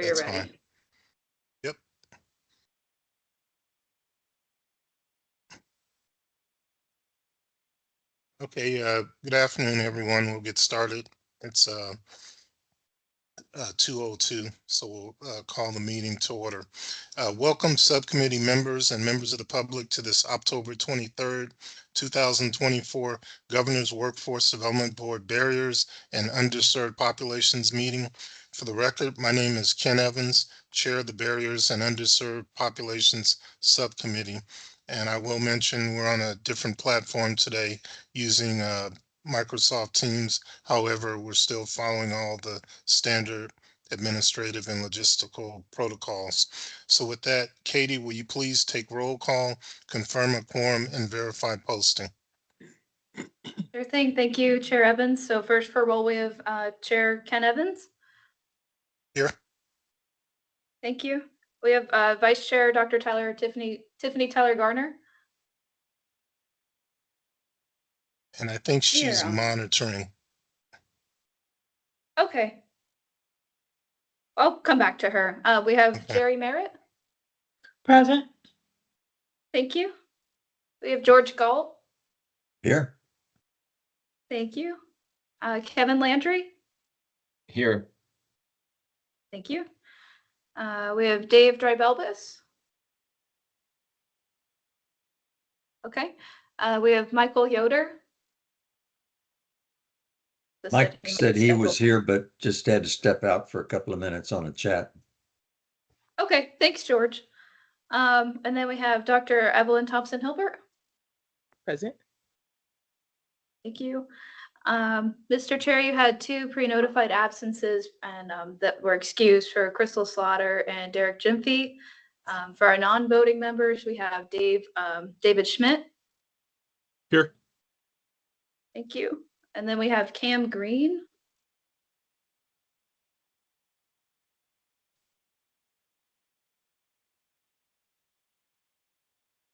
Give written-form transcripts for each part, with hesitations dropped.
You're That's ready. fine. Yep. Okay, good afternoon, everyone. We'll get started. It's 2:02, so we'll call the meeting to order. Welcome, subcommittee members and members of the public, to this October 23rd, 2024 Governor's Workforce Development Board Barriers and Underserved Populations meeting. For the record, my name is Ken Evans, Chair of the Barriers and Underserved Populations Subcommittee. And I will mention we're on a different platform today using Microsoft Teams. However, we're still following all the standard administrative and logistical protocols. So with that, Katie, will you please take roll call, confirm a quorum, and verify posting? Sure thing. Thank you, Chair Evans. So first for roll, we have Chair Ken Evans. Here. Thank you. We have Vice Chair Dr. Tiffany Tyler Garner. And I think she's Here. monitoring. Okay. I'll come back to her. We have Okay. Jerry Merritt. Present. Thank you. We have George Galt. Here. Thank you. Kevin Landry. Here. Thank you. We have Dave Drybelbis. Okay. We have Michael Yoder. Mike said he was here, but just had to step out for a couple of minutes on a chat. Okay, thanks, George. And then we have Dr. Evelyn Thompson-Hilbert. Present. Thank you. Mr. Chair, you had two pre-notified absences and that were excused for Crystal Slaughter and Derek Jimphy. For our non-voting members, we have David Schmidt. Here. Thank you. And then we have Cam Green.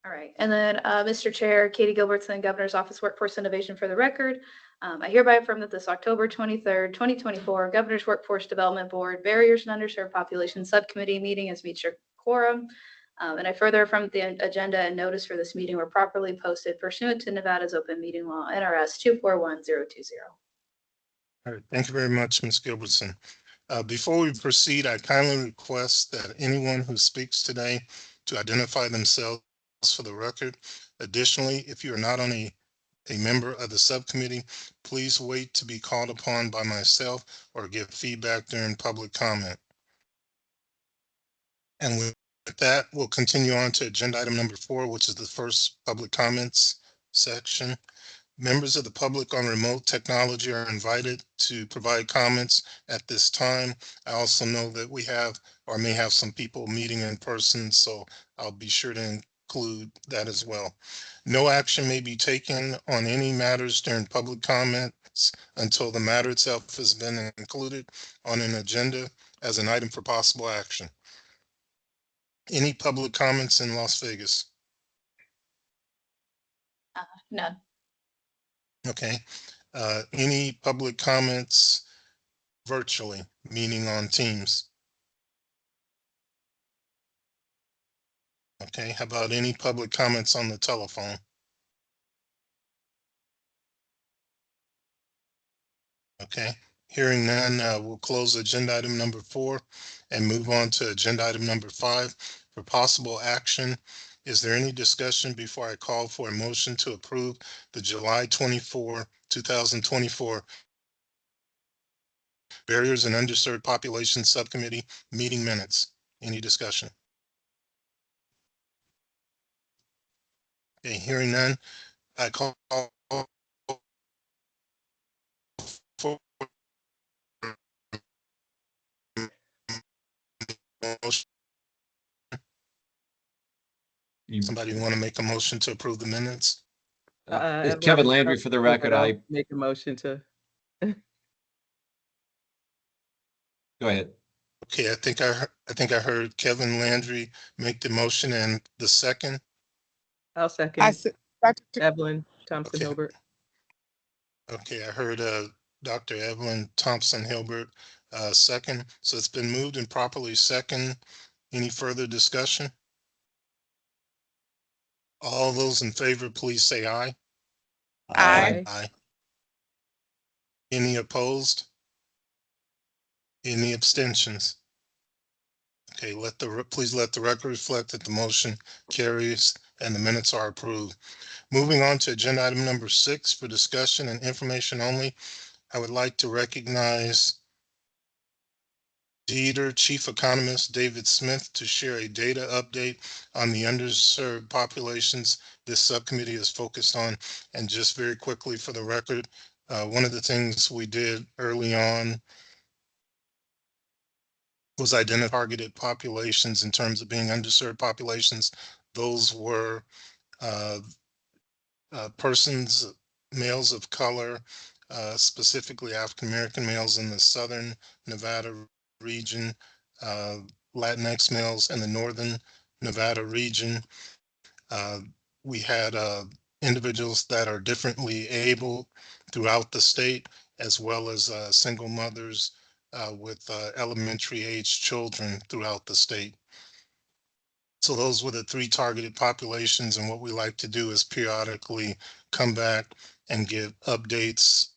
All right. And then Mr. Chair, Katie Gilbertson, Governor's Office Workforce Innovation for the record. I hereby affirm that this October 23rd, 2024 Governor's Workforce Development Board Barriers and Underserved Population Subcommittee meeting has met your quorum. And I further affirm that the agenda and notice for this meeting were properly posted pursuant to Nevada's open meeting law, NRS 241020. All right. Thank you very much, Ms. Gilbertson. Before we proceed, I kindly request that anyone who speaks today to identify themselves for the record. Additionally, if you are not on a member of the subcommittee, please wait to be called upon by myself or give feedback during public comment. And with that, we'll continue on to agenda item number 4, which is the first public comments section. Members of the public on remote technology are invited to provide comments at this time. I also know that we have or may have some people meeting in person, so I'll be sure to include that as well. No action may be taken on any matters during public comments until the matter itself has been included on an agenda as an item for possible action. Any public comments in Las Vegas? None. Okay. Any public comments virtually, meaning on Teams? Okay. How about any public comments on the telephone? Okay. Hearing none, we'll close agenda item number 4 and move on to agenda item number 5 for possible action. Is there any discussion before I call for a motion to approve the July 24, 2024 Barriers and Underserved Population Subcommittee meeting minutes? Any discussion? Okay, hearing none, I call for motion. Somebody want to make a motion to approve the minutes? It's Kevin Landry for the record. I make a motion to. Go ahead. Okay, I think I heard Kevin Landry make the motion, and the second. I'll second. Evelyn Thompson-Hilbert. Okay, I heard Dr. Evelyn Thompson-Hilbert second. So it's been moved and properly second. Any further discussion? All those in favor, please say aye. Aye. Aye. Any opposed? Any abstentions? Okay, please let the record reflect that the motion carries and the minutes are approved. Moving on to agenda item number 6 for discussion and information only. I would like to recognize DEEDR Chief Economist David Smith to share a data update on the underserved populations this subcommittee is focused on. And just very quickly for the record, one of the things we did early on was identify targeted populations in terms of being underserved populations. Those were persons, males of color, specifically African-American males in the southern Nevada region, Latinx males in the northern Nevada region. We had individuals that are differently able throughout the state, as well as single mothers with elementary age children throughout the state. So those were the 3 targeted populations, and what we like to do is periodically come back and give updates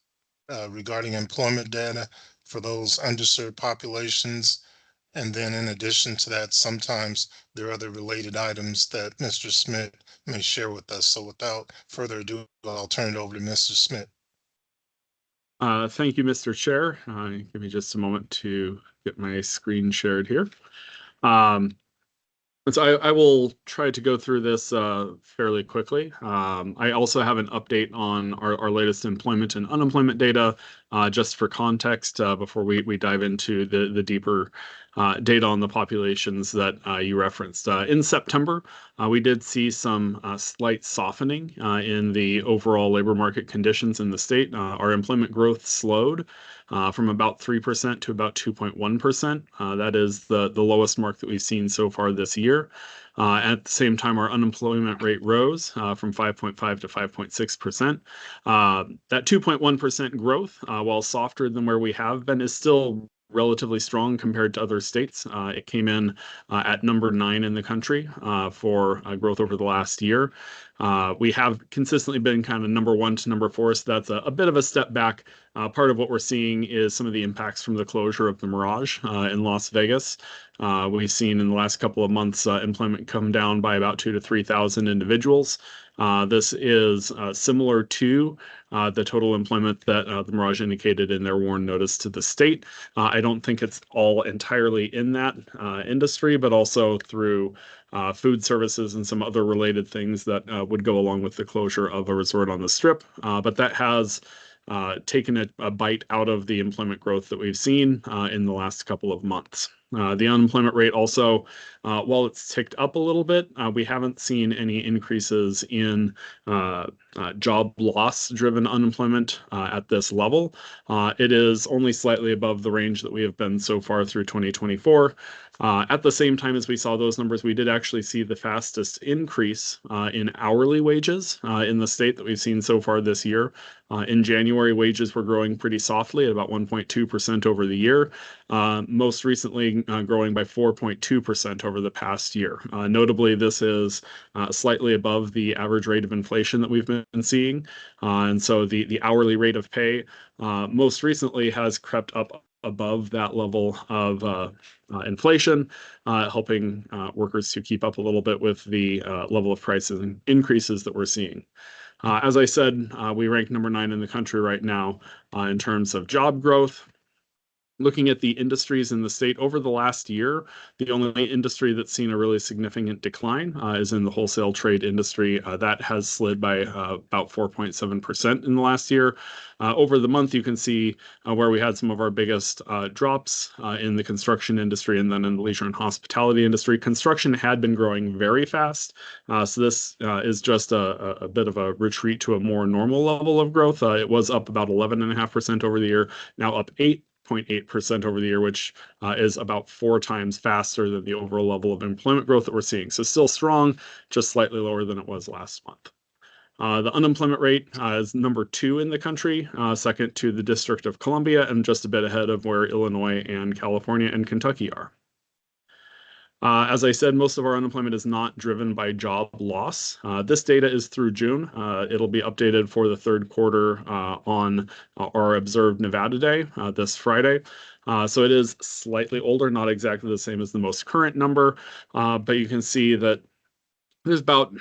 regarding employment data for those underserved populations. And then in addition to that, sometimes there are other related items that Mr. Smith may share with us. So without further ado, I'll turn it over to Mr. Smith. Thank you, Mr. Chair. Give me just a moment to get my screen shared here. So I will try to go through this fairly quickly. I also have an update on our latest employment and unemployment data, just for context, before we dive into the deeper data on the populations that you referenced. In September, we did see some slight softening in the overall labor market conditions in the state. Our employment growth slowed from about 3% to about 2.1%. That is the lowest mark that we've seen so far this year. At the same time, our unemployment rate rose from 5.5 to 5.6%. That 2.1% growth, while softer than where we have been, is still relatively strong compared to other states. It came in at number 9 in the country for growth over the last year. We have consistently been kind of number 1 to number 4, so that's a bit of a step back. Part of what we're seeing is some of the impacts from the closure of the Mirage in Las Vegas. We've seen in the last couple of months employment come down by about 2,000 to 3,000 individuals. This is similar to the total employment that the Mirage indicated in their WARN notice to the state. I don't think it's all entirely in that industry, but also through food services and some other related things that would go along with the closure of a resort on the Strip. But that has taken a bite out of the employment growth that we've seen in the last couple of months. The unemployment rate also, while it's ticked up a little bit, we haven't seen any increases in job loss driven unemployment at this level. It is only slightly above the range that we have been so far through 2024. At the same time as we saw those numbers, we did actually see the fastest increase in hourly wages in the state that we've seen so far this year. In January, wages were growing pretty softly at about 1.2% over the year. Most recently, growing by 4.2% over the past year. Notably, this is slightly above the average rate of inflation that we've been seeing. And so the hourly rate of pay most recently has crept up above that level of inflation, helping workers to keep up a little bit with the level of prices and increases that we're seeing. As I said, we rank number 9 in the country right now in terms of job growth. Looking at the industries in the state over the last year, the only industry that's seen a really significant decline is in the wholesale trade industry. That has slid by about 4.7% in the last year. Over the month, you can see where we had some of our biggest drops in the construction industry and then in the leisure and hospitality industry. Construction had been growing very fast. So this is just a bit of a retreat to a more normal level of growth. It was up about 11.5% over the year, now up 8.8% over the year, which is about 4 times faster than the overall level of employment growth that we're seeing. So still strong, just slightly lower than it was last month. The unemployment rate is number 2 in the country, second to the District of Columbia, and just a bit ahead of where Illinois and California and Kentucky are. As I said, most of our unemployment is not driven by job loss. This data is through June. It'll be updated for the third quarter on our observed Nevada Day this Friday. So it is slightly older, not exactly the same as the most current number, but you can see that there's about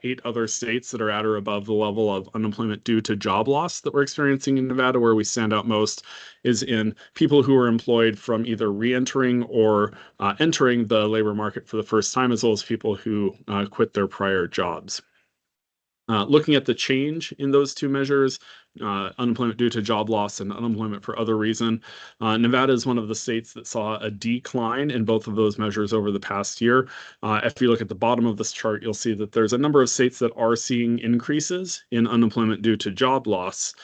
8 other states that are at or above the level of unemployment due to job loss that we're experiencing in Nevada. Where we stand out most is in people who are employed from either re-entering or entering the labor market for the first time, as well as people who quit their prior jobs. Looking at the change in those 2 measures, unemployment due to job loss and unemployment for other reason, Nevada is one of the states that saw a decline in both of those measures over the past year. If you look at the bottom of this chart, you'll see that there's a number of states that are seeing increases in unemployment due to job loss.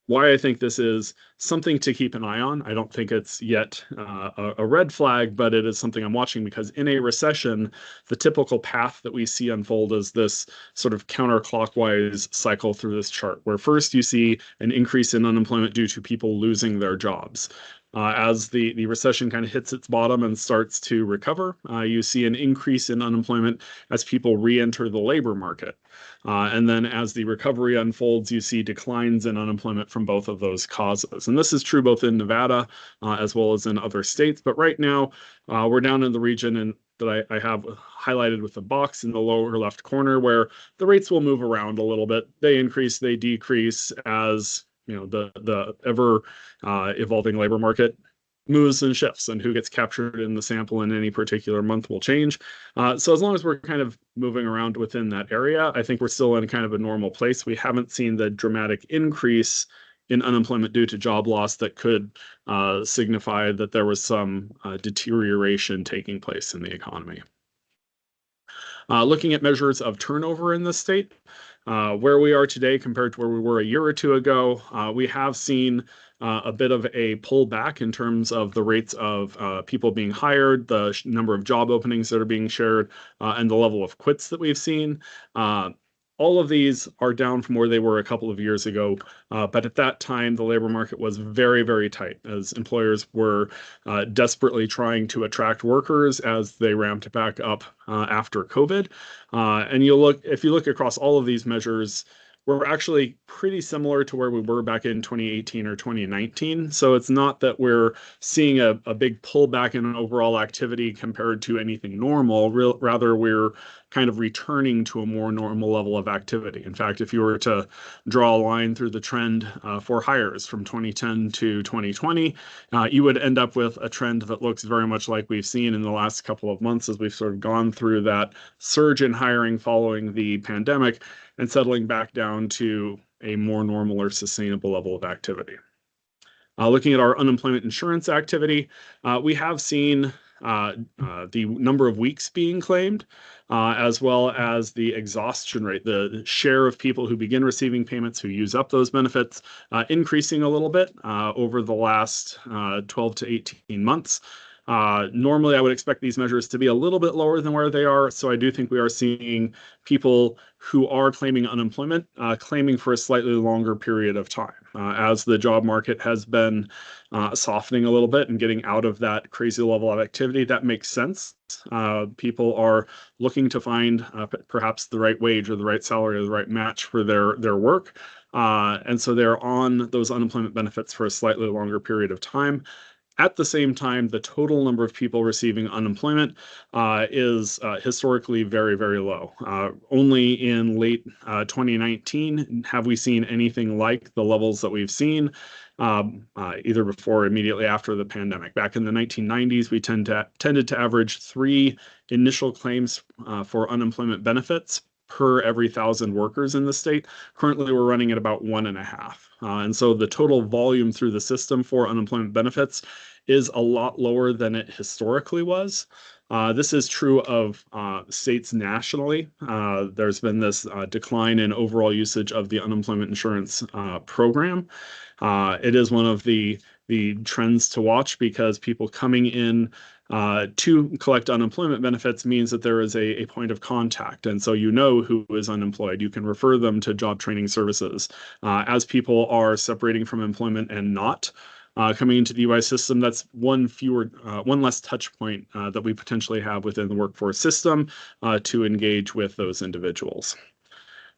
Why I think this is something to keep an eye on. I don't think it's yet a red flag, but it is something I'm watching, because in a recession, the typical path that we see unfold is this sort of counterclockwise cycle through this chart, where first you see an increase in unemployment due to people losing their jobs. As the recession kind of hits its bottom and starts to recover, you see an increase in unemployment as people re-enter the labor market. And then as the recovery unfolds, you see declines in unemployment from both of those causes. And this is true both in Nevada as well as in other states. But right now, we're down in the region that I have highlighted with a box in the lower left corner, where the rates will move around a little bit. They increase, they decrease as the ever evolving labor market moves and shifts, and who gets captured in the sample in any particular month will change. So as long as we're kind of moving around within that area, I think we're still in kind of a normal place. We haven't seen the dramatic increase in unemployment due to job loss that could signify that there was some deterioration taking place in the economy. Looking at measures of turnover in the state, where we are today compared to where we were a year or 2 ago, we have seen a bit of a pullback in terms of the rates of people being hired, the number of job openings that are being shared, and the level of quits that we've seen. All of these are down from where they were a couple of years ago, but at that time, the labor market was very, very tight, as employers were desperately trying to attract workers as they ramped back up after COVID. And if you look across all of these measures, we're actually pretty similar to where we were back in 2018 or 2019. So it's not that we're seeing a big pullback in overall activity compared to anything normal. Rather, we're kind of returning to a more normal level of activity. In fact, if you were to draw a line through the trend for hires from 2010 to 2020, you would end up with a trend that looks very much like we've seen in the last couple of months, as we've sort of gone through that surge in hiring following the pandemic and settling back down to a more normal or sustainable level of activity. Looking at our unemployment insurance activity, we have seen the number of weeks being claimed, as well as the exhaustion rate, the share of people who begin receiving payments who use up those benefits, increasing a little bit over the last 12 to 18 months. Normally, I would expect these measures to be a little bit lower than where they are. So I do think we are seeing people who are claiming unemployment claiming for a slightly longer period of time. As the job market has been softening a little bit and getting out of that crazy level of activity, that makes sense. People are looking to find perhaps the right wage or the right salary or the right match for their work. And so they're on those unemployment benefits for a slightly longer period of time. At the same time, the total number of people receiving unemployment is historically very, very low. Only in late 2019 have we seen anything like the levels that we've seen either before or immediately after the pandemic. Back in the 1990s, we tended to average 3 initial claims for unemployment benefits per every 1,000 workers in the state. Currently, we're running at about 1.5. And so the total volume through the system for unemployment benefits is a lot lower than it historically was. This is true of states nationally. There's been this decline in overall usage of the unemployment insurance program. It is one of the trends to watch, because people coming in To collect unemployment benefits means that there is a point of contact. And so you know who is unemployed. You can refer them to job training services. As people are separating from employment and not coming into the UI system, that's one less touch point that we potentially have within the workforce system to engage with those individuals.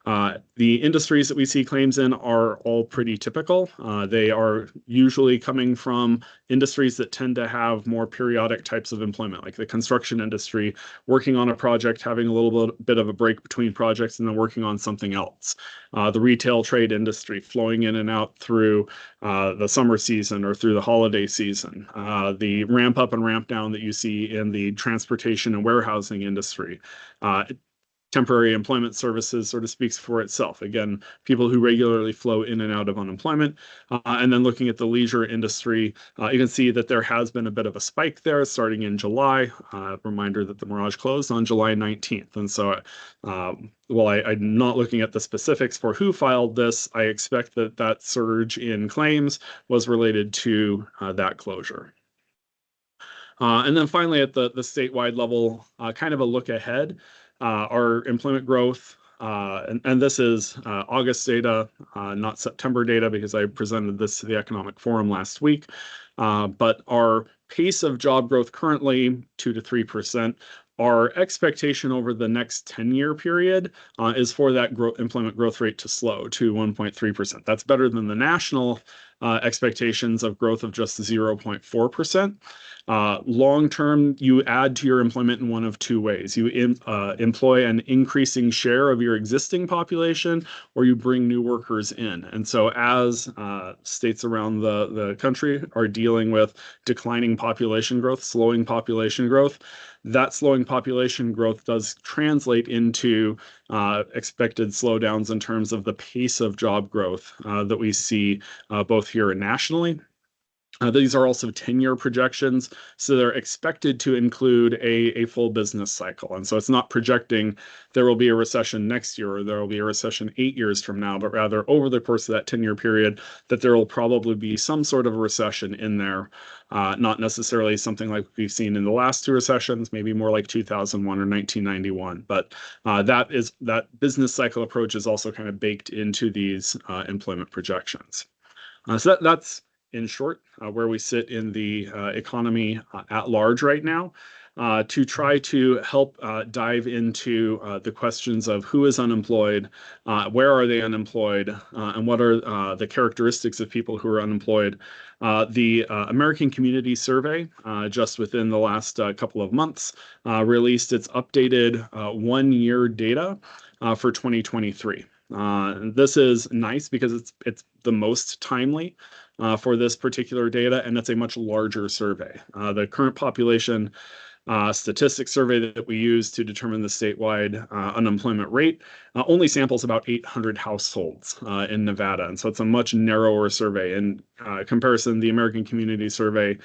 The industries that we see claims in are all pretty typical. They are usually coming from industries that tend to have more periodic types of employment, like the construction industry, working on a project, having a little bit of a break between projects, and then working on something else. The retail trade industry, flowing in and out through the summer season or through the holiday season. The ramp up and ramp down that you see in the transportation and warehousing industry. Temporary employment services sort of speaks for itself. Again, people who regularly flow in and out of unemployment. And then looking at the leisure industry, you can see that there has been a bit of a spike there starting in July. Reminder that the Mirage closed on July 19th. And so while I'm not looking at the specifics for who filed this, I expect that that surge in claims was related to that closure. And then finally, at the statewide level, kind of a look ahead. Our employment growth, and this is August data, not September data, because I presented this to the Economic Forum last week. But our pace of job growth currently 2 to 3%. Our expectation over the next 10-year period is for that employment growth rate to slow to 1.3%. That's better than the national expectations of growth of just 0.4%. Long term, you add to your employment in one of two ways. You employ an increasing share of your existing population, or you bring new workers in. And so as states around the country are dealing with declining population growth, slowing population growth, that slowing population growth does translate into expected slowdowns in terms of the pace of job growth that we see both here and nationally. These are also 10-year projections, so they're expected to include a full business cycle. And so it's not projecting there will be a recession next year or there will be a recession 8 years from now, but rather over the course of that 10-year period that there will probably be some sort of a recession in there, not necessarily something like we've seen in the last two recessions, maybe more like 2001 or 1991. But that business cycle approach is also kind of baked into these employment projections. So that's in short, where we sit in the economy at large right now. To try to help dive into the questions of who is unemployed, where are they unemployed, and what are the characteristics of people who are unemployed. The American Community Survey, just within the last couple of months, released its updated one-year data for 2023. This is nice because it's the most timely for this particular data, and it's a much larger survey. The current population statistics survey that we use to determine the statewide unemployment rate only samples about 800 households in Nevada. And so it's a much narrower survey. In comparison, the American Community Survey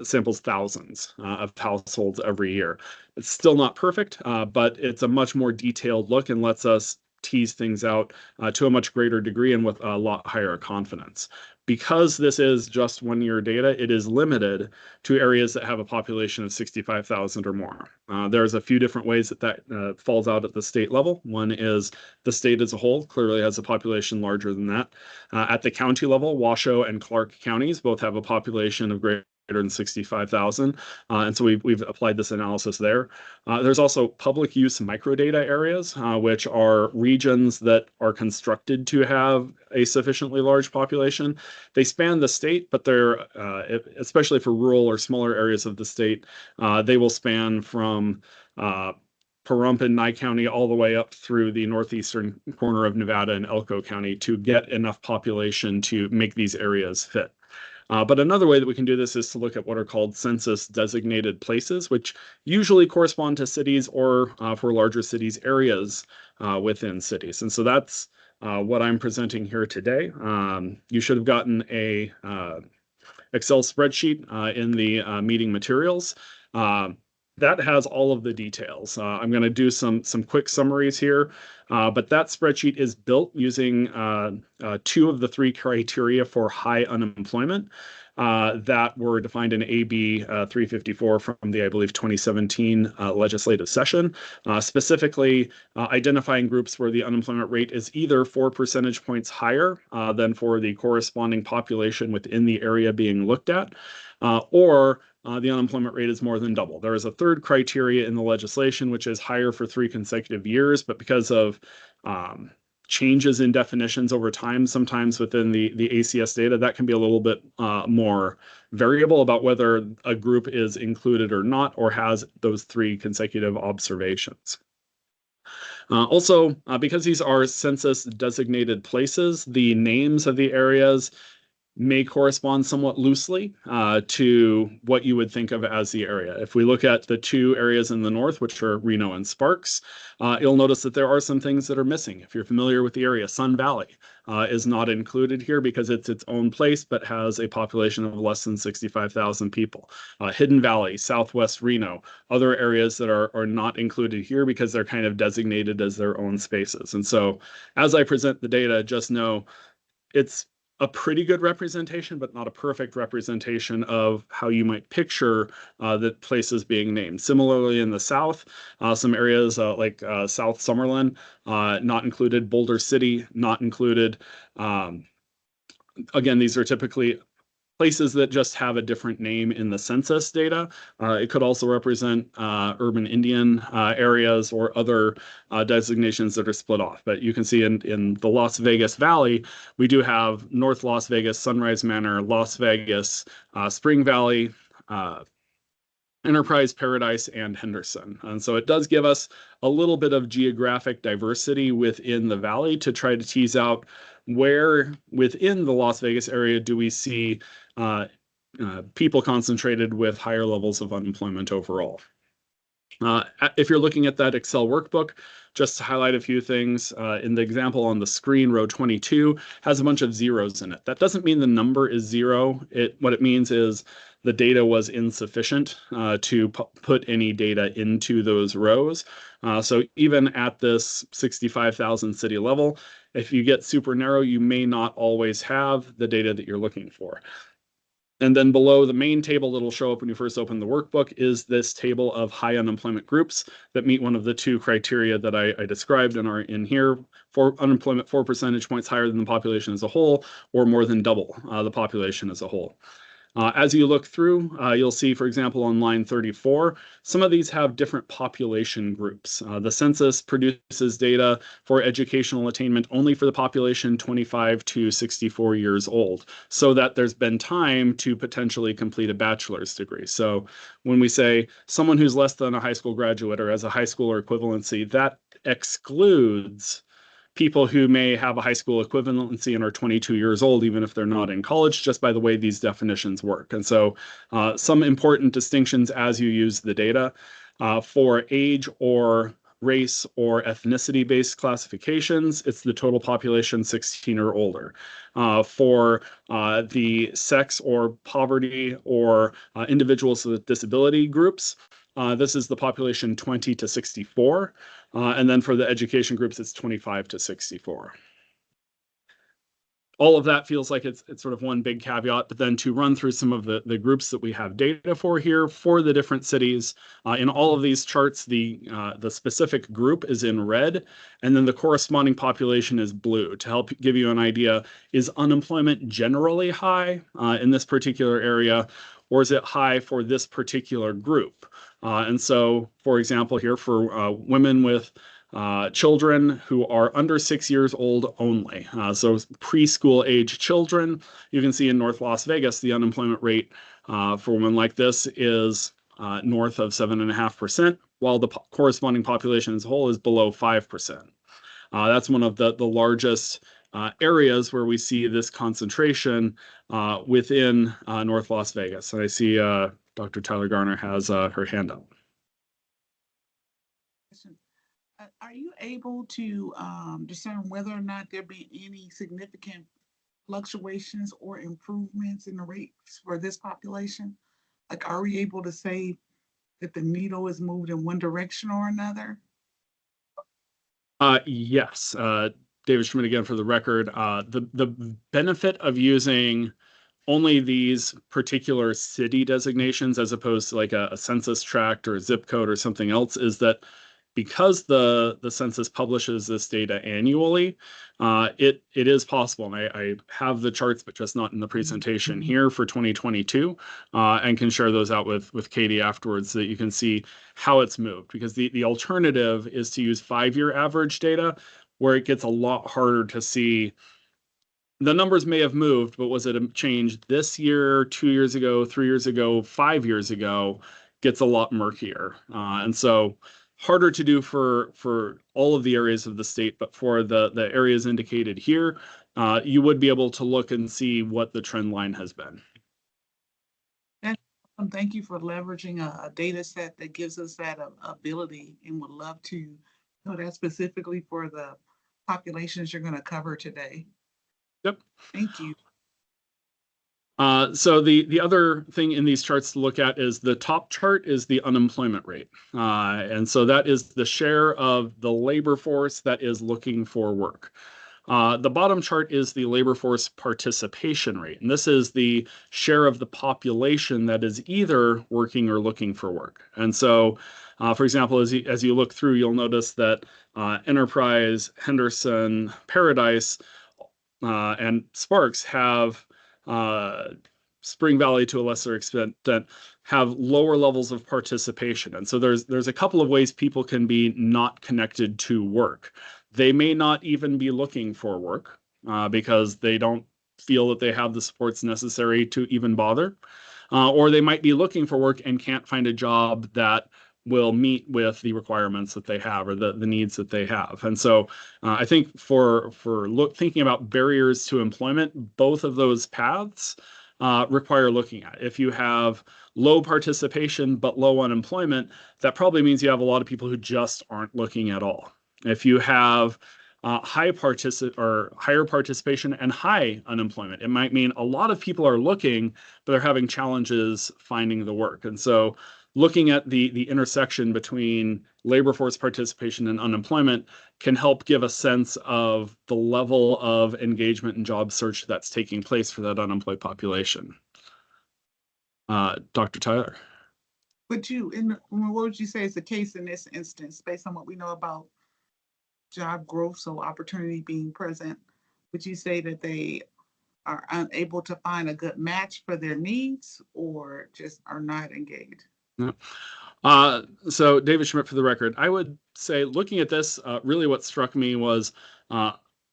samples thousands of households every year. It's still not perfect, but it's a much more detailed look and lets us tease things out to a much greater degree and with a lot higher confidence. Because this is just one-year data, it is limited to areas that have a population of 65,000 or more. There's a few different ways that falls out at the state level. One is the state as a whole clearly has a population larger than that. At the county level, Washoe and Clark counties both have a population of greater than 65,000. And so we've applied this analysis there. There's also public use microdata areas, which are regions that are constructed to have a sufficiently large population. They span the state, but they're, especially for rural or smaller areas of the state, they will span from Pahrump and Nye County all the way up through the northeastern corner of Nevada and Elko County to get enough population to make these areas fit. But another way that we can do this is to look at what are called census designated places, which usually correspond to cities or for larger cities, areas within cities. And so that's what I'm presenting here today. You should have gotten a Excel spreadsheet in the meeting materials. That has all of the details. I'm going to do some quick summaries here, but that spreadsheet is built using 2 of the 3 criteria for high unemployment. that were defined in AB 354 from the, I believe, 2017 legislative session, specifically identifying groups where the unemployment rate is either 4 percentage points higher than for the corresponding population within the area being looked at, or the unemployment rate is more than double. There is a third criteria in the legislation, which is higher for 3 consecutive years, but because of changes in definitions over time, sometimes within the ACS data, that can be a little bit more variable about whether a group is included or not, or has those 3 consecutive observations. Also, because these are census designated places, the names of the areas may correspond somewhat loosely to what you would think of as the area. If we look at the 2 areas in the north, which are Reno and Sparks, you'll notice that there are some things that are missing. If you're familiar with the area, Sun Valley is not included here because it's its own place, but has a population of less than 65,000 people. Hidden Valley, Southwest Reno, other areas that are not included here because they're kind of designated as their own spaces. And so as I present the data, just know it's a pretty good representation, but not a perfect representation of how you might picture the places being named. Similarly, in the South, some areas like South Summerlin, not included. Boulder City, not included. Again, these are typically places that just have a different name in the census data. It could also represent urban Indian areas or other designations that are split off. But you can see in the Las Vegas Valley, we do have North Las Vegas, Sunrise Manor, Las Vegas, Spring Valley, Enterprise, Paradise, and Henderson. And so it does give us a little bit of geographic diversity within the valley to try to tease out where within the Las Vegas area do we see people concentrated with higher levels of unemployment overall. If you're looking at that Excel workbook, just to highlight a few things, in the example on the screen, row 22 has a bunch of zeros in it. That doesn't mean the number is 0. What it means is the data was insufficient to put any data into those rows. So even at this 65,000 city level, if you get super narrow, you may not always have the data that you're looking for. And then below the main table that'll show up when you first open the workbook is this table of high unemployment groups that meet one of the 2 criteria that I described and are in here. For unemployment 4 percentage points higher than the population as a whole, or more than double the population as a whole. As you look through, you'll see, for example, on line 34, some of these have different population groups. The census produces data for educational attainment only for the population 25 to 64 years old, so that there's been time to potentially complete a bachelor's degree. So when we say someone who's less than a high school graduate or has a high school or equivalency, that excludes people who may have a high school equivalency and are 22 years old, even if they're not in college, just by the way these definitions work. And so some important distinctions as you use the data for age or race or ethnicity-based classifications, it's the total population 16 or older. For the sex or poverty or individuals with disability groups, this is the population 20 to 64. And then for the education groups, it's 25 to 64. All of that feels like it's sort of one big caveat, but then to run through some of the groups that we have data for here for the different cities. In all of these charts, the specific group is in red, and then the corresponding population is blue. To help give you an idea, is unemployment generally high in this particular area, or is it high for this particular group? And so, for example, here for women with children who are under 6 years old only, so preschool age children, you can see in North Las Vegas, the unemployment rate for women like this is north of 7.5%, while the corresponding population as a whole is below 5%. That's one of the largest areas where we see this concentration within North Las Vegas. And I see Dr. Tyler Garner has her hand up. Are you able to discern whether or not there be any significant fluctuations or improvements in the rates for this population? Like, are we able to say that the needle is moved in one direction or another? Yes. David Schmidt again for the record. The benefit of using only these particular city designations as opposed to like a census tract or a zip code or something else is that because the census publishes this data annually, it is possible. And I have the charts, but just not in the presentation here for 2022, and can share those out with Katie afterwards so that you can see how it's moved. Because the alternative is to use 5-year average data, where it gets a lot harder to see. The numbers may have moved, but was it a change this year, 2 years ago, 3 years ago, 5 years ago? Gets a lot murkier, and so harder to do for all of the areas of the state. But for the areas indicated here, you would be able to look and see what the trend line has been. Thank you for leveraging a data set that gives us that ability, and would love to know that specifically for the populations you're going to cover today. Yep. Thank you. So the other thing in these charts to look at is the top chart is the unemployment rate. And so that is the share of the labor force that is looking for work. The bottom chart is the labor force participation rate. And this is the share of the population that is either working or looking for work. And so, for example, as you look through, you'll notice that Enterprise, Henderson, Paradise, and Sparks have Spring Valley to a lesser extent that have lower levels of participation. And so there's a couple of ways people can be not connected to work. They may not even be looking for work because they don't feel that they have the supports necessary to even bother. Or they might be looking for work and can't find a job that will meet with the requirements that they have or the needs that they have. And so I think for thinking about barriers to employment, both of those paths require looking at. If you have low participation but low unemployment, that probably means you have a lot of people who just aren't looking at all. If you have higher participation and high unemployment, it might mean a lot of people are looking, but they're having challenges finding the work. And so looking at the intersection between labor force participation and unemployment can help give a sense of the level of engagement and job search that's taking place for that unemployed population. Dr. Tyler. But what would you say is the case in this instance, based on what we know about job growth, so opportunity being present? Would you say that they are unable to find a good match for their needs, or just are not engaged? So David Schmidt for the record, I would say looking at this, really what struck me was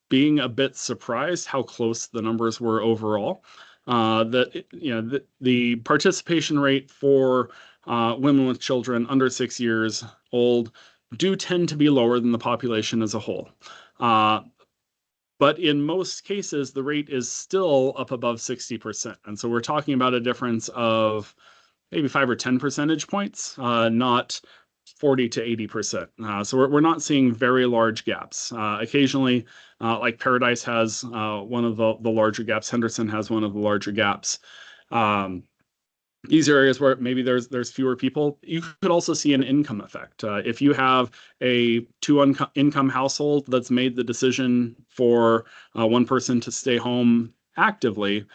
being a bit surprised how close the numbers were overall. The participation rate for women with children under 6 years old do tend to be lower than the population as a whole. But in most cases, the rate is still up above 60%. And so we're talking about a difference of maybe 5 or 10 percentage points, not 40 to 80%. So we're not seeing very large gaps. Occasionally, like Paradise has one of the larger gaps, Henderson has one of the larger gaps. These areas where maybe there's fewer people, you could also see an income effect. If you have a two-income household that's made the decision for one person to stay home actively,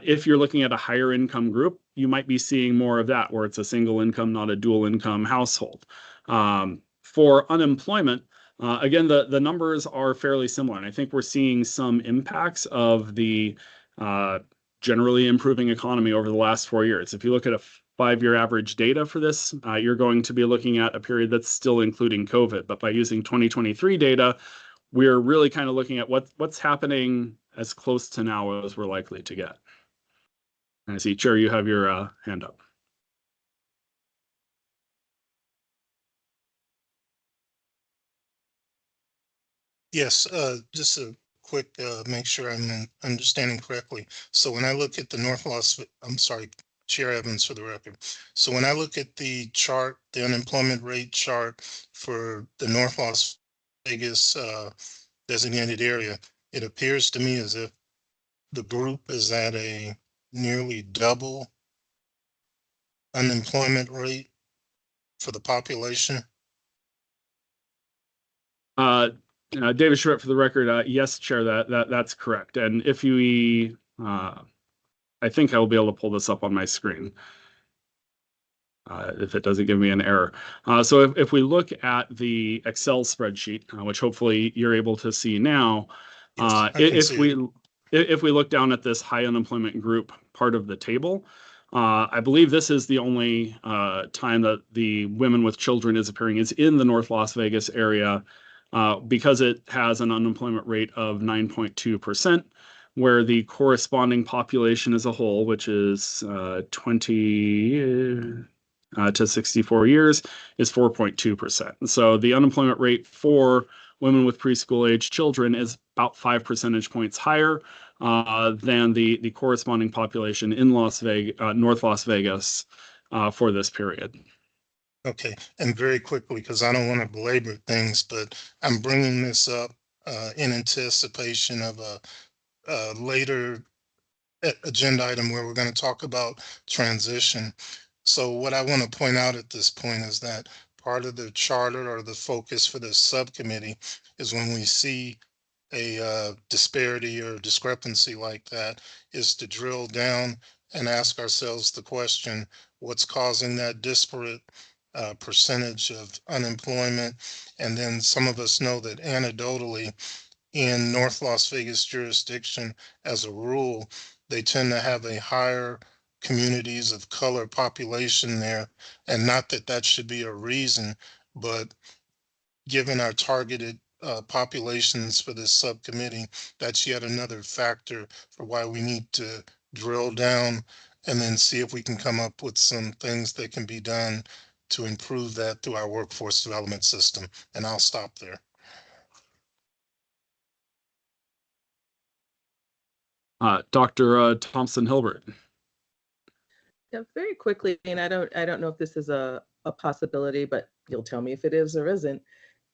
if you're looking at a higher income group, you might be seeing more of that, where it's a single income, not a dual income household. For unemployment, again, the numbers are fairly similar. And I think we're seeing some impacts of the generally improving economy over the last 4 years. If you look at a 5-year average data for this, you're going to be looking at a period that's still including COVID. But by using 2023 data, we're really kind of looking at what's happening as close to now as we're likely to get. And I see, Chair, you have your hand up. Yes, just a quick, make sure I'm understanding correctly. So when I look at the I'm sorry, Chair Evans for the record. So when I look at the chart, the unemployment rate chart for the North Las Vegas designated area, it appears to me as if the group is at a nearly double unemployment rate for the population. David Schmidt for the record, yes, Chair, that's correct. And if we I think I will be able to pull this up on my screen. If it doesn't give me an error. So if we look at the Excel spreadsheet, which hopefully you're able to see now, Yes, I can see it. if we look down at this high unemployment group part of the table, I believe this is the only time that the women with children is appearing is in the North Las Vegas area because it has an unemployment rate of 9.2%. Where the corresponding population as a whole, which is 20 to 64 years, is 4.2%. So the unemployment rate for women with preschool age children is about 5 percentage points higher than the corresponding population in North Las Vegas for this period. Okay, and very quickly, because I don't want to belabor things, but I'm bringing this up in anticipation of a later agenda item where we're going to talk about transition. So what I want to point out at this point is that part of the charter or the focus for this subcommittee is when we see a disparity or discrepancy like that, is to drill down and ask ourselves the question, what's causing that disparate percentage of unemployment? And then some of us know that anecdotally in North Las Vegas jurisdiction, as a rule, they tend to have a higher communities of color population there. And not that that should be a reason, but given our targeted populations for this subcommittee, that's yet another factor for why we need to drill down and then see if we can come up with some things that can be done to improve that through our workforce development system. And I'll stop there. Dr. Thompson Hilbert. Yeah, very quickly, and I don't know if this is a possibility, but you'll tell me if it is or isn't.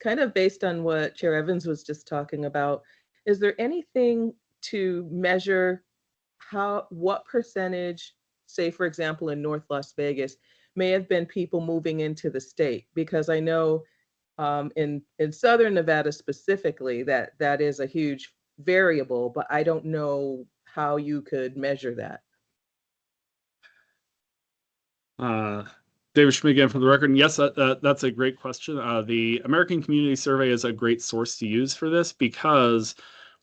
Kind of based on what Chair Evans was just talking about, is there anything to measure what percentage, say for example in North Las Vegas, may have been people moving into the state? Because I know in Southern Nevada specifically that is a huge variable, but I don't know how you could measure that. David Schmidt again for the record. And yes, that's a great question. The American Community Survey is a great source to use for this because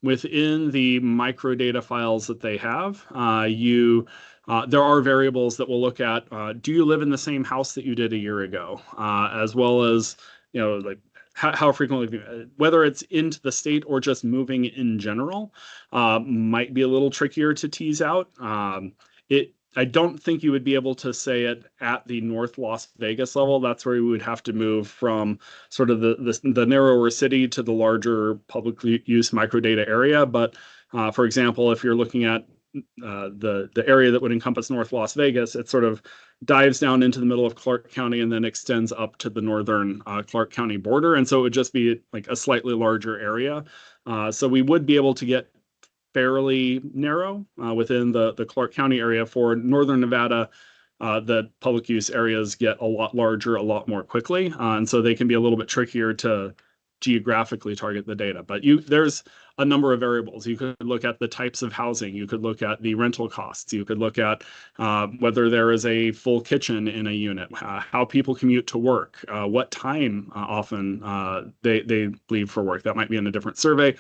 within the microdata files that they have, there are variables that will look at, do you live in the same house that you did a year ago? As well as, like how frequently, whether it's into the state or just moving in general, might be a little trickier to tease out. I don't think you would be able to say it at the North Las Vegas level. That's where you would have to move from sort of the narrower city to the larger public use microdata area. But for example, if you're looking at the area that would encompass North Las Vegas, it sort of dives down into the middle of Clark County and then extends up to the northern Clark County border. And so it would just be like a slightly larger area. So we would be able to get fairly narrow within the Clark County area. For Northern Nevada, the public use areas get a lot larger, a lot more quickly. And so they can be a little bit trickier to geographically target the data. But there's a number of variables. You could look at the types of housing. You could look at the rental costs. You could look at whether there is a full kitchen in a unit, how people commute to work, what time often they leave for work. That might be in a different survey,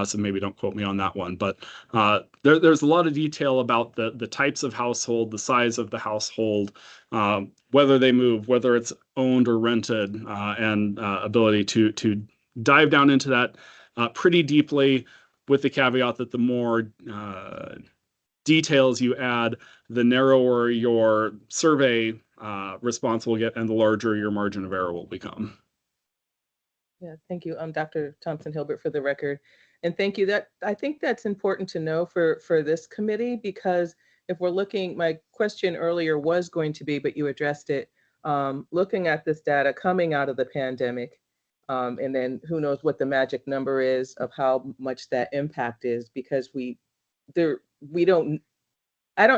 so maybe don't quote me on that one. But there's a lot of detail about the types of household, the size of the household, whether they move, whether it's owned or rented, and ability to dive down into that pretty deeply, with the caveat that the more details you add, the narrower your survey response will get and the larger your margin of error will become. Yeah, thank you, Dr. Thompson Hilbert, for the record. And thank you. I think that's important to know for this committee, because if we're looking, my question earlier was going to be, but you addressed it, looking at this data coming out of the pandemic, and then who knows what the magic number is of how much that impact is, because I don't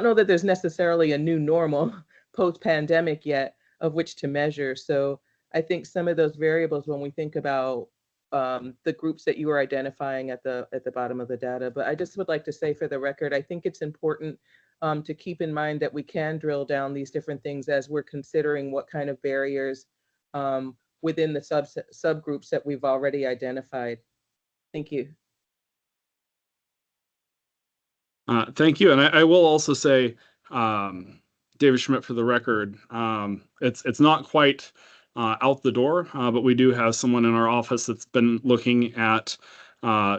know that there's necessarily a new normal post-pandemic yet of which to measure. So I think some of those variables, when we think about the groups that you are identifying at the bottom of the data, but I just would like to say for the record, I think it's important to keep in mind that we can drill down these different things as we're considering what kind of barriers within the subgroups that we've already identified. Thank you. Thank you. And I will also say, David Schmidt, for the record, it's not quite out the door, but we do have someone in our office that's been looking at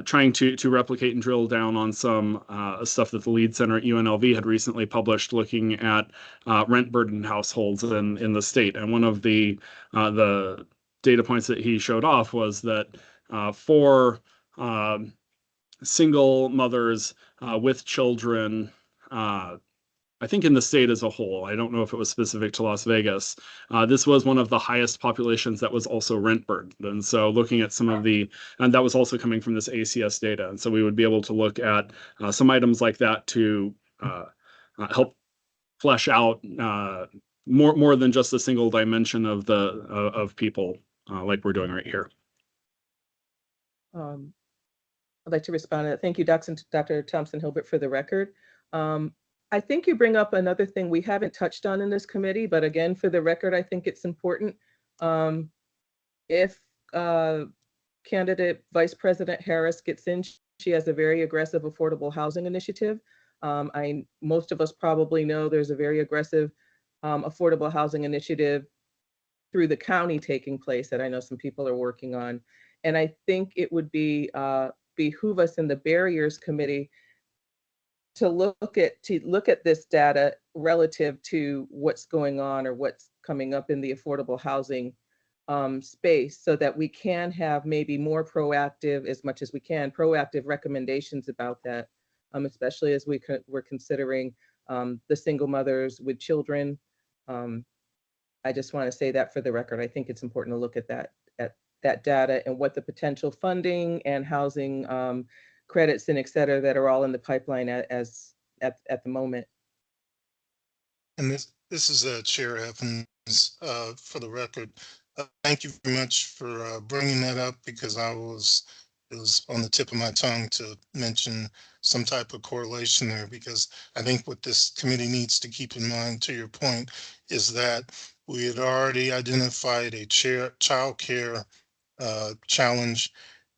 trying to replicate and drill down on some stuff that the Lead Center at UNLV had recently published, looking at rent burdened households in the state. And one of the data points that he showed off was that for single mothers with children, I think in the state as a whole, I don't know if it was specific to Las Vegas, this was one of the highest populations that was also rent burdened. And so looking at some of and that was also coming from this ACS data. And so we would be able to look at some items like that to help flesh out more than just a single dimension of people like we're doing right here. I'd like to respond to that. Thank you, Dr. Thompson-Hilbert, for the record. I think you bring up another thing we haven't touched on in this committee, but again, for the record, I think it's important. If candidate Vice President Harris gets in, she has a very aggressive affordable housing initiative. Most of us probably know there's a very aggressive affordable housing initiative through the county taking place that I know some people are working on. And I think it would behoove us in the Barriers Committee to look at this data relative to what's going on or what's coming up in the affordable housing space, so that we can have maybe more proactive, as much as we can, proactive recommendations about that, especially as we're considering the single mothers with children. I just want to say that for the record. I think it's important to look at that data and what the potential funding and housing credits and et cetera that are all in the pipeline at the moment. And this is Chair Evans, for the record. Thank you very much for bringing that up, because it was on the tip of my tongue to mention some type of correlation there, because I think what this committee needs to keep in mind, to your point, is that we had already identified a child care challenge.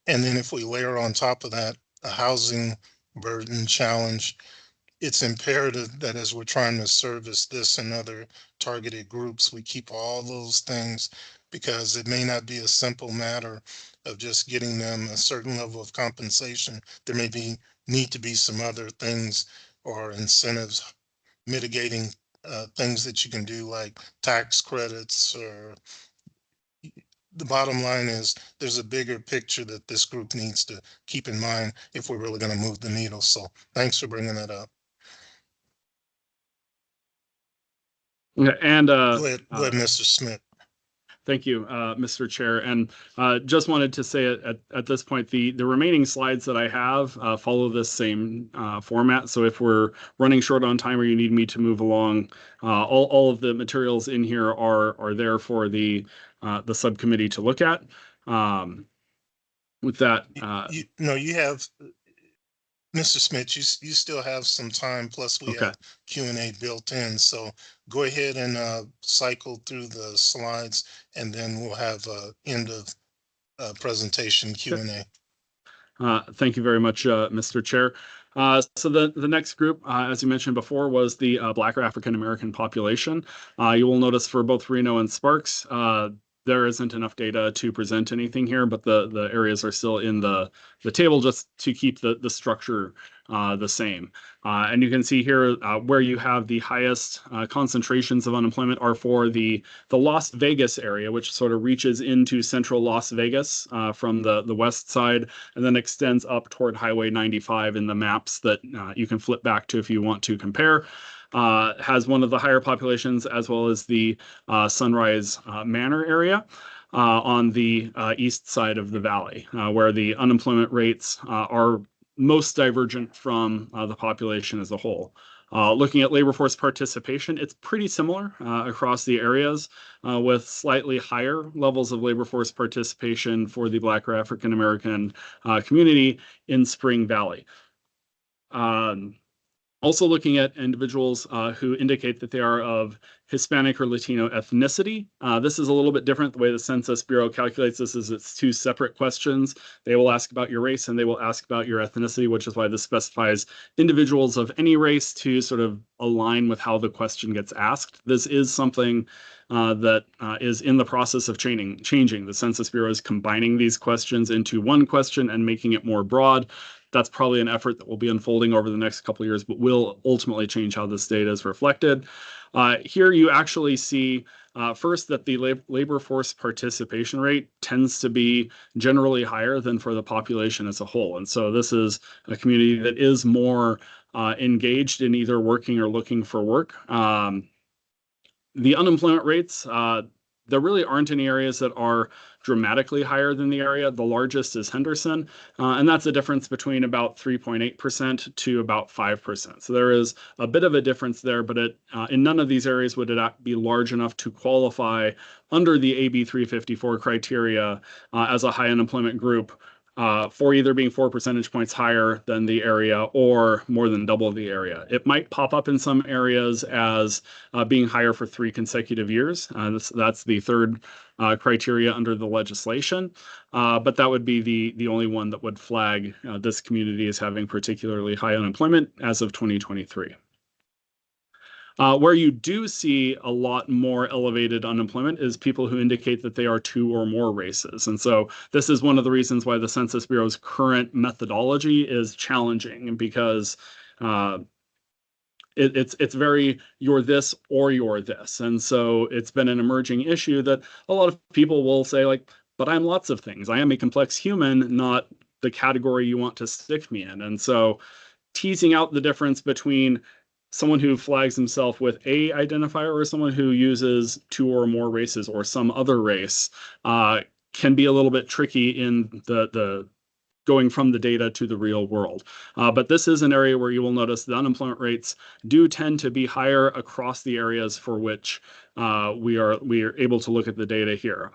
And then if we layer on top of that a housing burden challenge, it's imperative that as we're trying to service this and other targeted groups, we keep all those things, because it may not be a simple matter of just getting them a certain level of compensation. There may need to be some other things or incentives, mitigating things that you can do, like tax credits. Or the bottom line is there's a bigger picture that this group needs to keep in mind if we're really going to move the needle. So thanks for bringing that up. And Go ahead, Mr. Smith. Thank you, Mr. Chair. And just wanted to say at this point, the remaining slides that I have follow this same format. So if we're running short on time or you need me to move along, all of the materials in here are there for the subcommittee to look at. With that, you have, Mr. Smith, you still have some time, plus we have Q&A built in. So go ahead and cycle through the slides, and then we'll have end of presentation Q&A. Thank you very much, Mr. Chair. So the next group, as you mentioned before, was the Black or African American population. You will notice for both Reno and Sparks, there isn't enough data to present anything here, but the areas are still in the table just to keep the structure the same. And you can see here where you have the highest concentrations of unemployment are for the Las Vegas area, which sort of reaches into central Las Vegas from the west side, and then extends up toward Highway 95 in the maps that you can flip back to if you want to compare. Has one of the higher populations, as well as the Sunrise Manor area on the east side of the valley, where the unemployment rates are most divergent from the population as a whole. Looking at labor force participation, it's pretty similar across the areas, with slightly higher levels of labor force participation for the Black or African American community in Spring Valley. Also looking at individuals who indicate that they are of Hispanic or Latino ethnicity. This is a little bit different. The way the Census Bureau calculates this is it's two separate questions. They will ask about your race and they will ask about your ethnicity, which is why this specifies individuals of any race to sort of align with how the question gets asked. This is something that is in the process of changing. The Census Bureau is combining these questions into one question and making it more broad. That's probably an effort that will be unfolding over the next couple of years, but will ultimately change how this data is reflected. Here you actually see first that the labor force participation rate tends to be generally higher than for the population as a whole. And so this is a community that is more engaged in either working or looking for work. The unemployment rates, there really aren't any areas that are dramatically higher than the area. The largest is Henderson, and that's a difference between about 3.8% to about 5%. So there is a bit of a difference there, but in none of these areas would it be large enough to qualify under the AB 354 criteria as a high unemployment group for either being 4 percentage points higher than the area or more than double the area. It might pop up in some areas as being higher for 3 consecutive years. That's the third criteria under the legislation, but that would be the only one that would flag this community as having particularly high unemployment as of 2023. Where you do see a lot more elevated unemployment is people who indicate that they are 2 or more races. And so this is one of the reasons why the Census Bureau's current methodology is challenging, because it's very you're this or you're this. And so it's been an emerging issue that a lot of people will say, like, but I'm lots of things. I am a complex human, not the category you want to stick me in. And so teasing out the difference between someone who flags himself with a identifier or someone who uses 2 or more races or some other race can be a little bit tricky in the going from the data to the real world. But this is an area where you will notice the unemployment rates do tend to be higher across the areas for which we are able to look at the data here.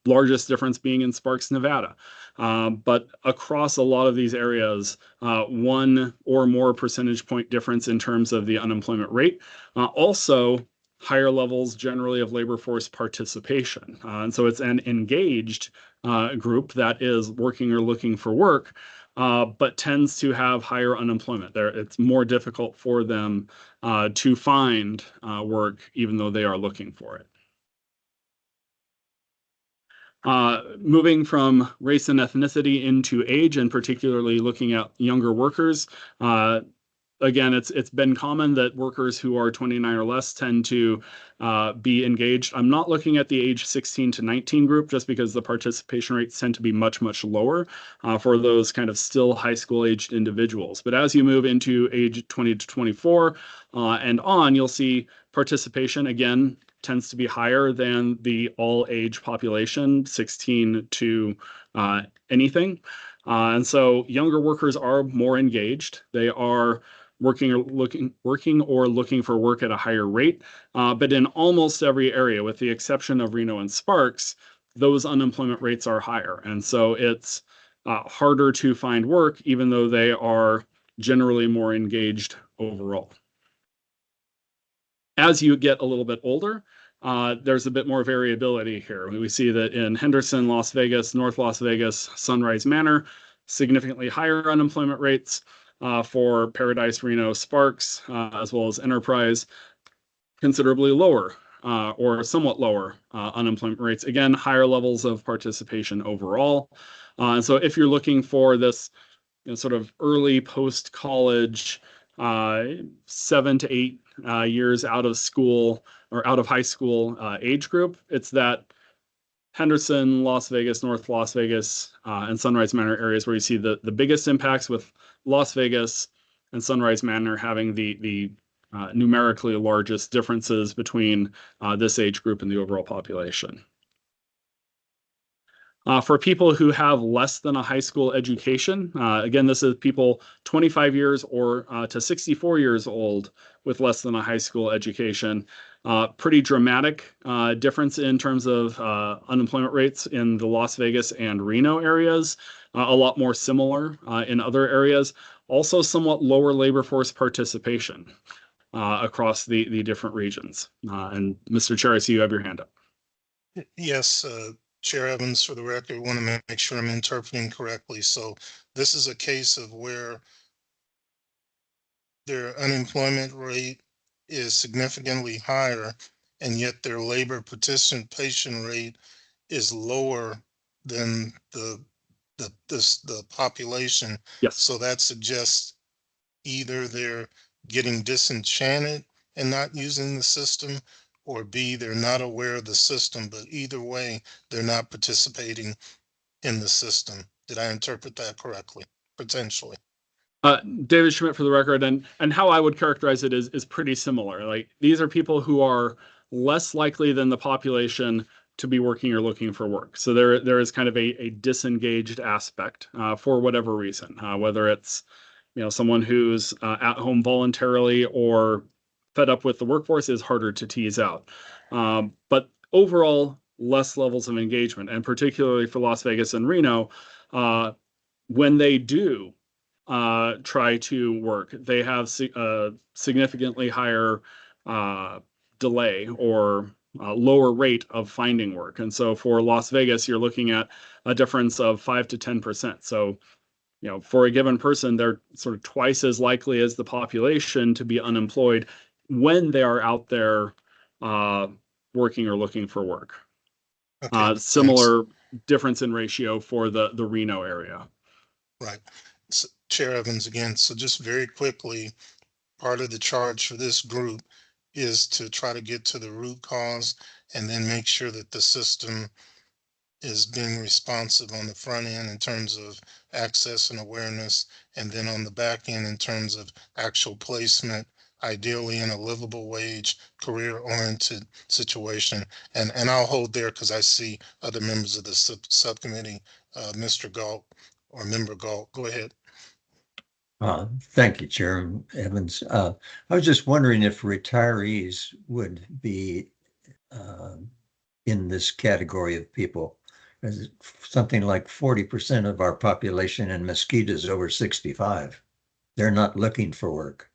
Largest difference being in Sparks, Nevada. But across a lot of these areas, 1 or more percentage point difference in terms of the unemployment rate. Also, higher levels generally of labor force participation. And so it's an engaged group that is working or looking for work, but tends to have higher unemployment. It's more difficult for them to find work, even though they are looking for it. Moving from race and ethnicity into age, and particularly looking at younger workers, again, it's been common that workers who are 29 or less tend to be engaged. I'm not looking at the age 16 to 19 group, just because the participation rates tend to be much, much lower for those kind of still high school aged individuals. But as you move into age 20 to 24 and on, you'll see participation, again, tends to be higher than the all age population, 16 to anything. And so younger workers are more engaged. They are working or looking for work at a higher rate. But in almost every area, with the exception of Reno and Sparks, those unemployment rates are higher. And so it's harder to find work, even though they are generally more engaged overall. As you get a little bit older, there's a bit more variability here. We see that in Henderson, Las Vegas, North Las Vegas, Sunrise Manor, significantly higher unemployment rates. For Paradise, Reno, Sparks, as well as Enterprise, considerably lower or somewhat lower unemployment rates. Again, higher levels of participation overall. And so if you're looking for this sort of early post-college, 7 to 8 years out of school or out of high school age group, it's that Henderson, Las Vegas, North Las Vegas, and Sunrise Manor areas where you see the biggest impacts, with Las Vegas and Sunrise Manor having the numerically largest differences between this age group and the overall population. For people who have less than a high school education, again, this is people 25 years or to 64 years old with less than a high school education. Pretty dramatic difference in terms of unemployment rates in the Las Vegas and Reno areas. A lot more similar in other areas. Also somewhat lower labor force participation across the different regions. And Mr. Chair, I see you have your hand up. Yes, Chair Evans, for the record, want to make sure I'm interpreting correctly. So this is a case of where their unemployment rate is significantly higher, and yet their labor participation rate is lower than the population. Yes. So that suggests either they're getting disenchanted and not using the system, or B, they're not aware of the system, but either way, they're not participating in the system. Did I interpret that correctly? Potentially. David Schmidt for the record, and how I would characterize it is pretty similar. Like, these are people who are less likely than the population to be working or looking for work. So there is kind of a disengaged aspect for whatever reason, whether it's someone who's at home voluntarily or fed up with the workforce is harder to tease out. But overall, less levels of engagement, and particularly for Las Vegas and Reno, when they do try to work, they have significantly higher delay or lower rate of finding work. And so for Las Vegas, you're looking at a difference of 5 to 10%. So, for a given person, they're sort of twice as likely as the population to be unemployed when they are out there working or looking for work. Okay, Similar difference in ratio for the Reno area. right. So, Chair Evans again. So just very quickly, part of the charge for this group is to try to get to the root cause and then make sure that the system is being responsive on the front end in terms of access and awareness, and then on the back end in terms of actual placement, ideally in a livable wage, career-oriented situation. And I'll hold there because I see other members of the subcommittee, Mr. Galt or Member Galt. Go ahead. Thank you, Chair Evans. I was just wondering if retirees would be in this category of people. Something like 40% of our population in Mesquite is over 65. They're not looking for work.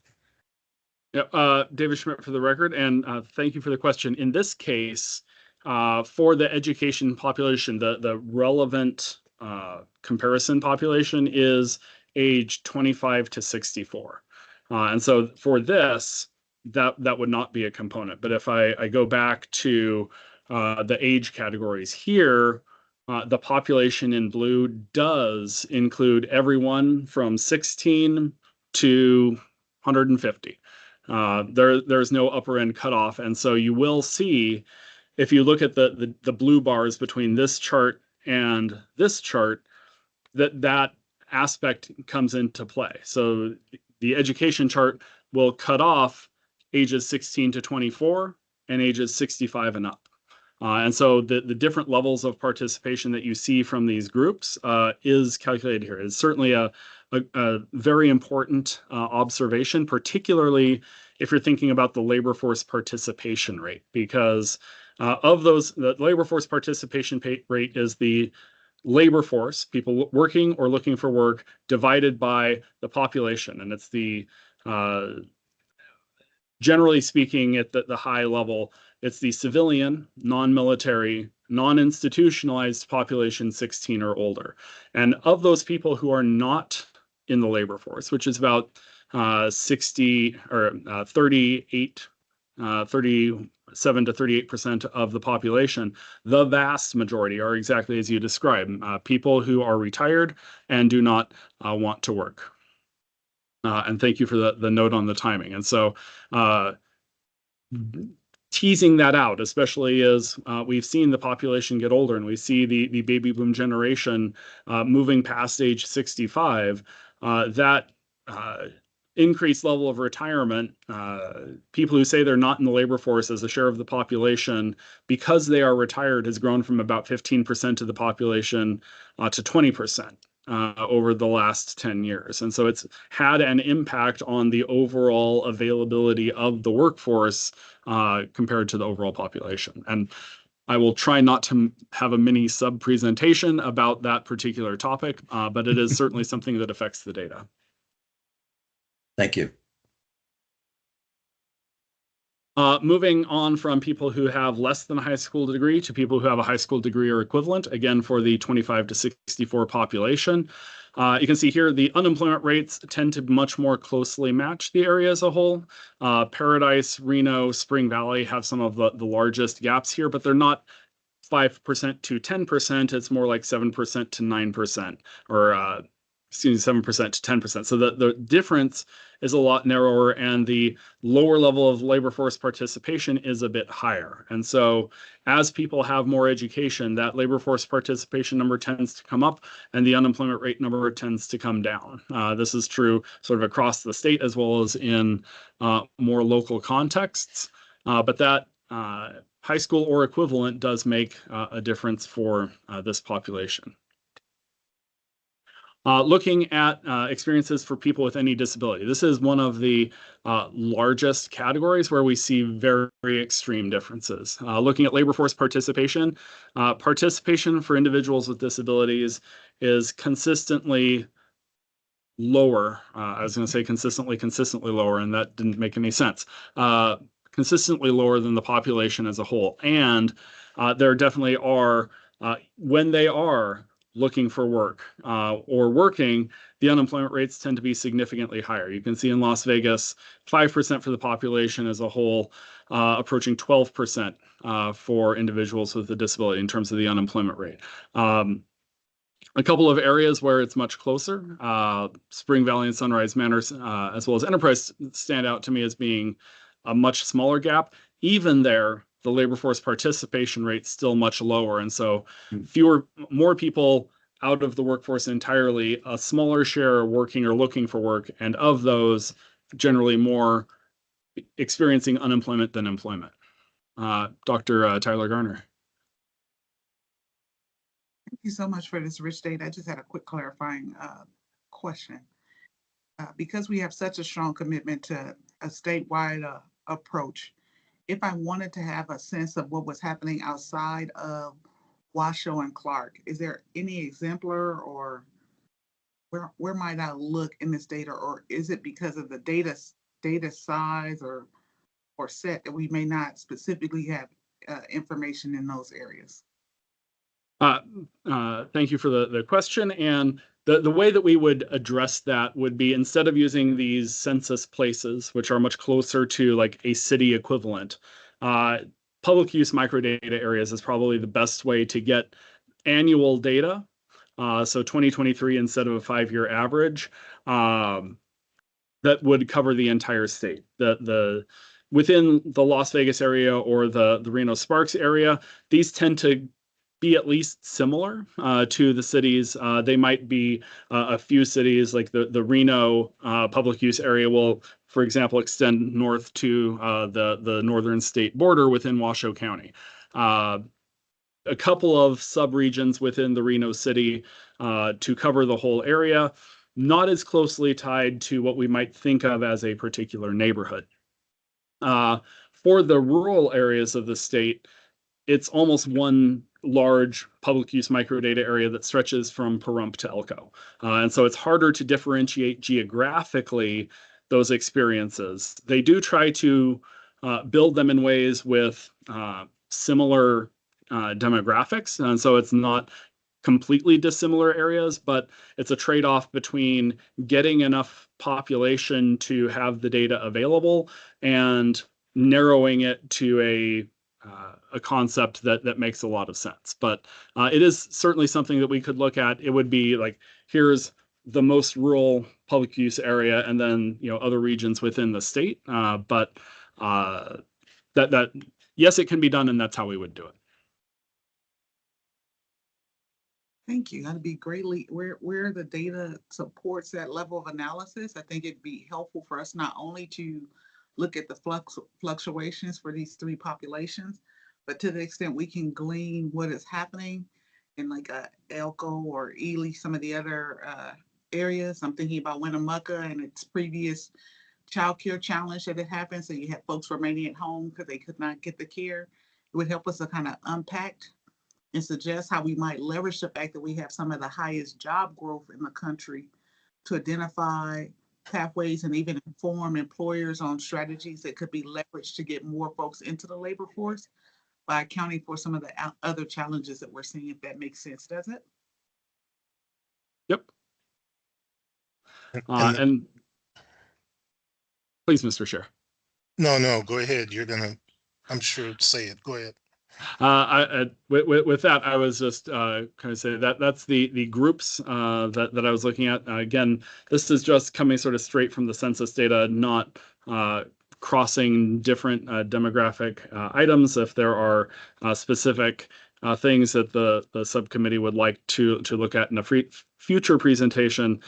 Yeah, David Schmidt for the record, and thank you for the question. In this case, for the education population, the relevant comparison population is age 25 to 64. And so for this, that would not be a component. But if I go back to the age categories here, the population in blue does include everyone from 16 to 150. There's no upper end cutoff. And so you will see, if you look at the blue bars between this chart and this chart, that aspect comes into play. So the education chart will cut off ages 16 to 24 and ages 65 and up. And so the different levels of participation that you see from these groups is calculated here. It's certainly a very important observation, particularly if you're thinking about the labor force participation rate, because of those, the labor force participation rate is the labor force, people working or looking for work, divided by the population. And it's the, generally speaking, at the high level, it's the civilian, non-military, non-institutionalized population 16 or older. And of those people who are not in the labor force, which is about 37 to 38% of the population, the vast majority are exactly as you described, people who are retired and do not want to work. And thank you for the note on the timing. And so teasing that out, especially as we've seen the population get older and we see the baby boom generation moving past age 65, that increased level of retirement, people who say they're not in the labor force as a share of the population because they are retired has grown from about 15% of the population to 20%. Over the last 10 years. And so it's had an impact on the overall availability of the workforce compared to the overall population. And I will try not to have a mini sub presentation about that particular topic, but it is certainly something that affects the data. Thank you. Moving on from people who have less than a high school degree to people who have a high school degree or equivalent, again, for the 25 to 64 population. You can see here the unemployment rates tend to much more closely match the area as a whole. Paradise, Reno, Spring Valley have some of the largest gaps here, but they're not 5% to 10%. It's more like 7% to 9%, or excuse me, 7% to 10%. So the difference is a lot narrower, and the lower level of labor force participation is a bit higher. And so as people have more education, that labor force participation number tends to come up and the unemployment rate number tends to come down. This is true sort of across the state as well as in more local contexts. But that high school or equivalent does make a difference for this population. Looking at experiences for people with any disability. This is one of the largest categories where we see very, very extreme differences. Looking at labor force participation, participation for individuals with disabilities is consistently lower. I was going to say consistently lower, and that didn't make any sense. Consistently lower than the population as a whole. And there definitely are, when they are looking for work or working, the unemployment rates tend to be significantly higher. You can see in Las Vegas, 5% for the population as a whole, approaching 12% for individuals with a disability in terms of the unemployment rate. A couple of areas where it's much closer, Spring Valley and Sunrise Manor, as well as Enterprise, stand out to me as being a much smaller gap. Even there, the labor force participation rate's still much lower. And so more people out of the workforce entirely, a smaller share are working or looking for work. And of those, generally more experiencing unemployment than employment. Dr. Tyler Garner. Thank you so much for this rich data. I just had a quick clarifying question. Because we have such a strong commitment to a statewide approach, if I wanted to have a sense of what was happening outside of Washoe and Clark, is there any exemplar, or where might I look in this data, or is it because of the data size or set that we may not specifically have information in those areas? Thank you for the question. And the way that we would address that would be, instead of using these census places, which are much closer to like a city equivalent, public use microdata areas is probably the best way to get annual data. So 2023 instead of a 5-year average, that would cover the entire state. Within the Las Vegas area or the Reno Sparks area, these tend to be at least similar to the cities. They might be a few cities, like the Reno public use area will, for example, extend north to the northern state border within Washoe County. A couple of subregions within the Reno city to cover the whole area, not as closely tied to what we might think of as a particular neighborhood. For the rural areas of the state, it's almost one large public use microdata area that stretches from Pahrump to Elko. And so it's harder to differentiate geographically those experiences. They do try to build them in ways with similar demographics. And so it's not completely dissimilar areas, but it's a trade-off between getting enough population to have the data available and narrowing it to a concept that makes a lot of sense. But it is certainly something that we could look at. It would be like, here's the most rural public use area, and then other regions within the state. But yes, it can be done, and that's how we would do it. Thank you. That'd be greatly where the data supports that level of analysis. I think it'd be helpful for us not only to look at the fluctuations for these three populations, but to the extent we can glean what is happening in like Elko or Ely, some of the other areas. I'm thinking about Winnemucca and its previous child care challenge that had happened. So you had folks remaining at home because they could not get the care. It would help us to kind of unpack and suggest how we might leverage the fact that we have some of the highest job growth in the country to identify pathways and even inform employers on strategies that could be leveraged to get more folks into the labor force by accounting for some of the other challenges that we're seeing, if that makes sense, does it? Yep. And And please, Mr. Chair. no, go ahead. You're gonna, I'm sure, say it. Go ahead. With that, I was just kind of say that that's the groups that I was looking at. Again, this is just coming sort of straight from the census data, not crossing different demographic items. If there are specific things that the subcommittee would like to look at in a future presentation,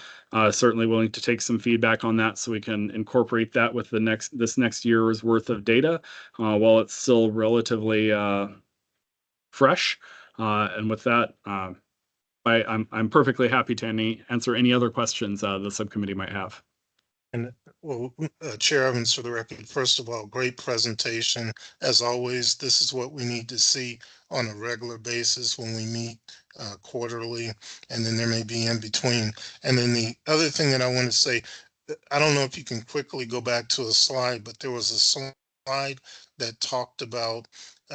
certainly willing to take some feedback on that so we can incorporate that with this next year's worth of data while it's still relatively fresh. And with that, I'm perfectly happy to answer any other questions the subcommittee might have. And well, Chair Evans, for the record, first of all, great presentation. As always, this is what we need to see on a regular basis when we meet quarterly, and then there may be in between. And then the other thing that I want to say, I don't know if you can quickly go back to a slide, but there was a slide that talked about,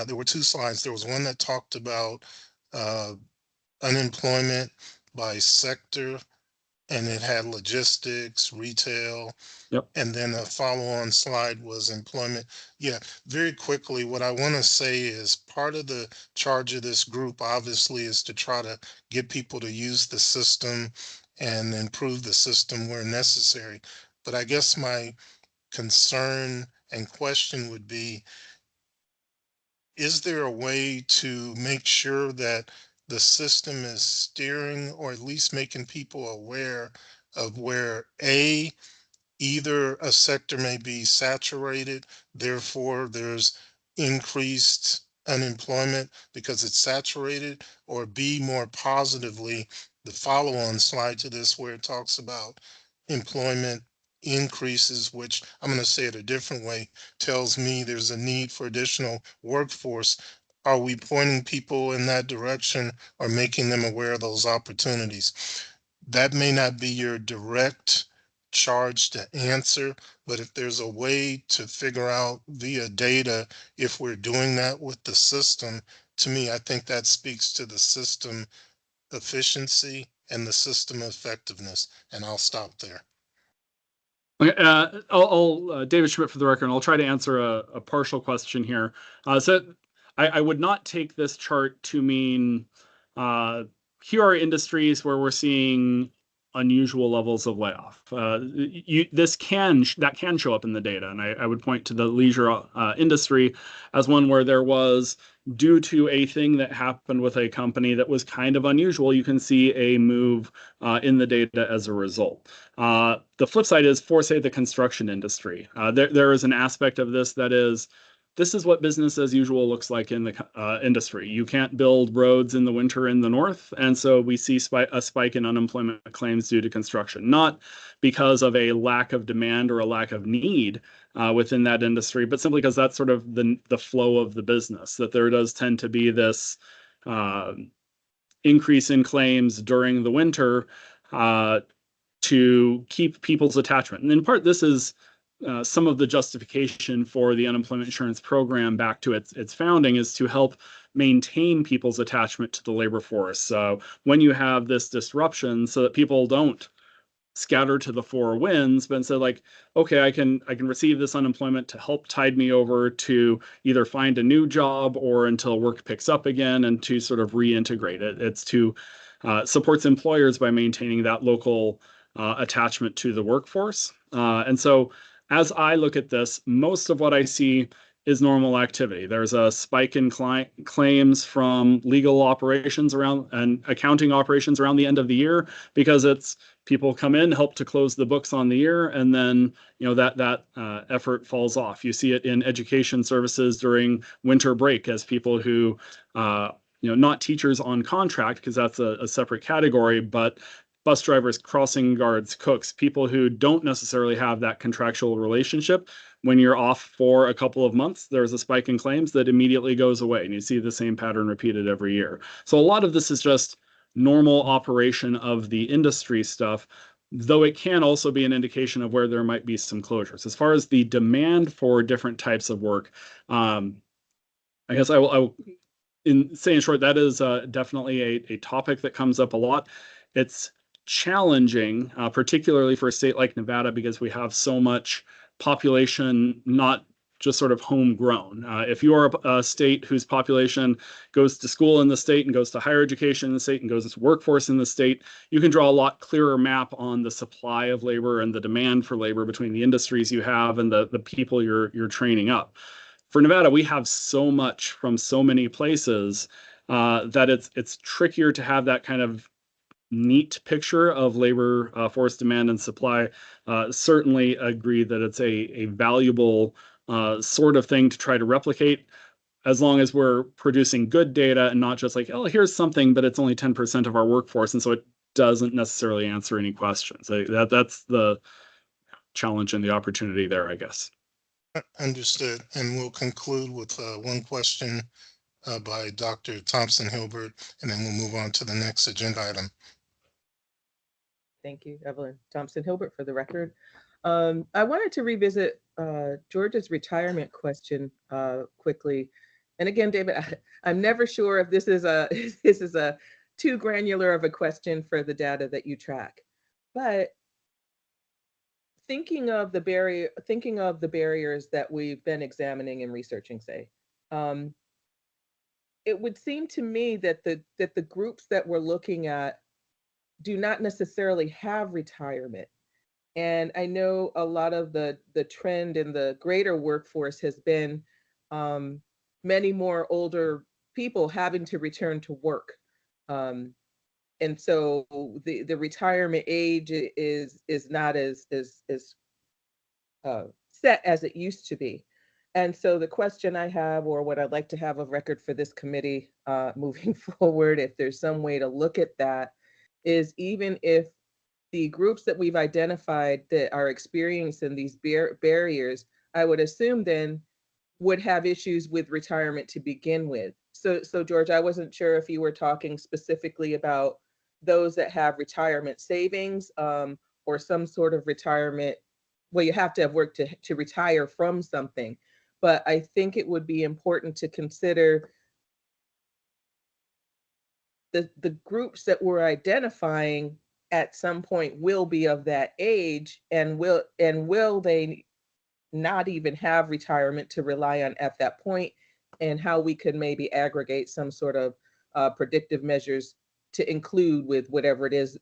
there were two slides. There was one that talked about unemployment by sector, and it had logistics, retail. Yep. And then a follow-on slide was employment. Yeah, very quickly, what I want to say is part of the charge of this group obviously is to try to get people to use the system and improve the system where necessary. But I guess my concern and question would be, is there a way to make sure that the system is steering or at least making people aware of where either a sector may be saturated, therefore there's increased unemployment because it's saturated, or B, more positively, the follow-on slide to this where it talks about employment increases, which I'm going to say it a different way, tells me there's a need for additional workforce. Are we pointing people in that direction or making them aware of those opportunities? That may not be your direct charge to answer, but if there's a way to figure out via data if we're doing that with the system, to me, I think that speaks to the system efficiency and the system effectiveness. And I'll stop there. Okay, I'll David Schmidt for the record, and I'll try to answer a partial question here. So I would not take this chart to mean here are industries where we're seeing unusual levels of layoff. That can show up in the data, and I would point to the leisure industry as one where there was, due to a thing that happened with a company that was kind of unusual, you can see a move in the data as a result. The flip side is for, say, the construction industry. There is an aspect of this that is, this is what business as usual looks like in the industry. You can't build roads in the winter in the north, and so we see a spike in unemployment claims due to construction, not because of a lack of demand or a lack of need within that industry, but simply because that's sort of the flow of the business, that there does tend to be this increase in claims during the winter to keep people's attachment. And in part, this is some of the justification for the unemployment insurance program back to its founding, is to help maintain people's attachment to the labor force. So when you have this disruption, so that people don't scatter to the four winds, but instead, like, okay, I can receive this unemployment to help tide me over to either find a new job or until work picks up again, and to sort of reintegrate it. It's to supports employers by maintaining that local attachment to the workforce. And so as I look at this, most of what I see is normal activity. There's a spike in claims from legal operations around and accounting operations around the end of the year, because it's people come in, help to close the books on the year, and then that effort falls off. You see it in education services during winter break as people who not teachers on contract, because that's a separate category, but bus drivers, crossing guards, cooks, people who don't necessarily have that contractual relationship. When you're off for a couple of months, there's a spike in claims that immediately goes away, and you see the same pattern repeated every year. So a lot of this is just normal operation of the industry stuff. though it can also be an indication of where there might be some closures. As far as the demand for different types of work, I guess I will in short, that is definitely a topic that comes up a lot. It's challenging, particularly for a state like Nevada, because we have so much population not just sort of homegrown. If you are a state whose population goes to school in the state and goes to higher education in the state and goes to workforce in the state, you can draw a lot clearer map on the supply of labor and the demand for labor between the industries you have and the people you're training up. For Nevada, we have so much from so many places that it's trickier to have that kind of neat picture of labor force demand and supply. Certainly agree that it's a valuable sort of thing to try to replicate, as long as we're producing good data and not just like, oh, here's something, but it's only 10% of our workforce, and so it doesn't necessarily answer any questions. That's the challenge and the opportunity there, I guess. Understood. And we'll conclude with one question by Dr. Thompson Hilbert, and then we'll move on to the next agenda item. Thank you, Evelyn Thompson Hilbert, for the record. I wanted to revisit George's retirement question quickly. And again, David, I'm never sure if this is a too granular of a question for the data that you track. But thinking of the barriers that we've been examining and researching, say, it would seem to me that the groups that we're looking at do not necessarily have retirement. And I know a lot of the trend in the greater workforce has been many more older people having to return to work. And so the retirement age is not as set as it used to be. And so the question I have, or what I'd like to have of record for this committee moving forward, if there's some way to look at that, is even if the groups that we've identified that are experiencing these barriers, I would assume then would have issues with retirement to begin with. So George, I wasn't sure if you were talking specifically about those that have retirement savings or some sort of retirement. Well, you have to have worked to retire from something. But I think it would be important to consider the groups that we're identifying at some point will be of that age, and will they not even have retirement to rely on at that point, and how we could maybe aggregate some sort of predictive measures to include with whatever it is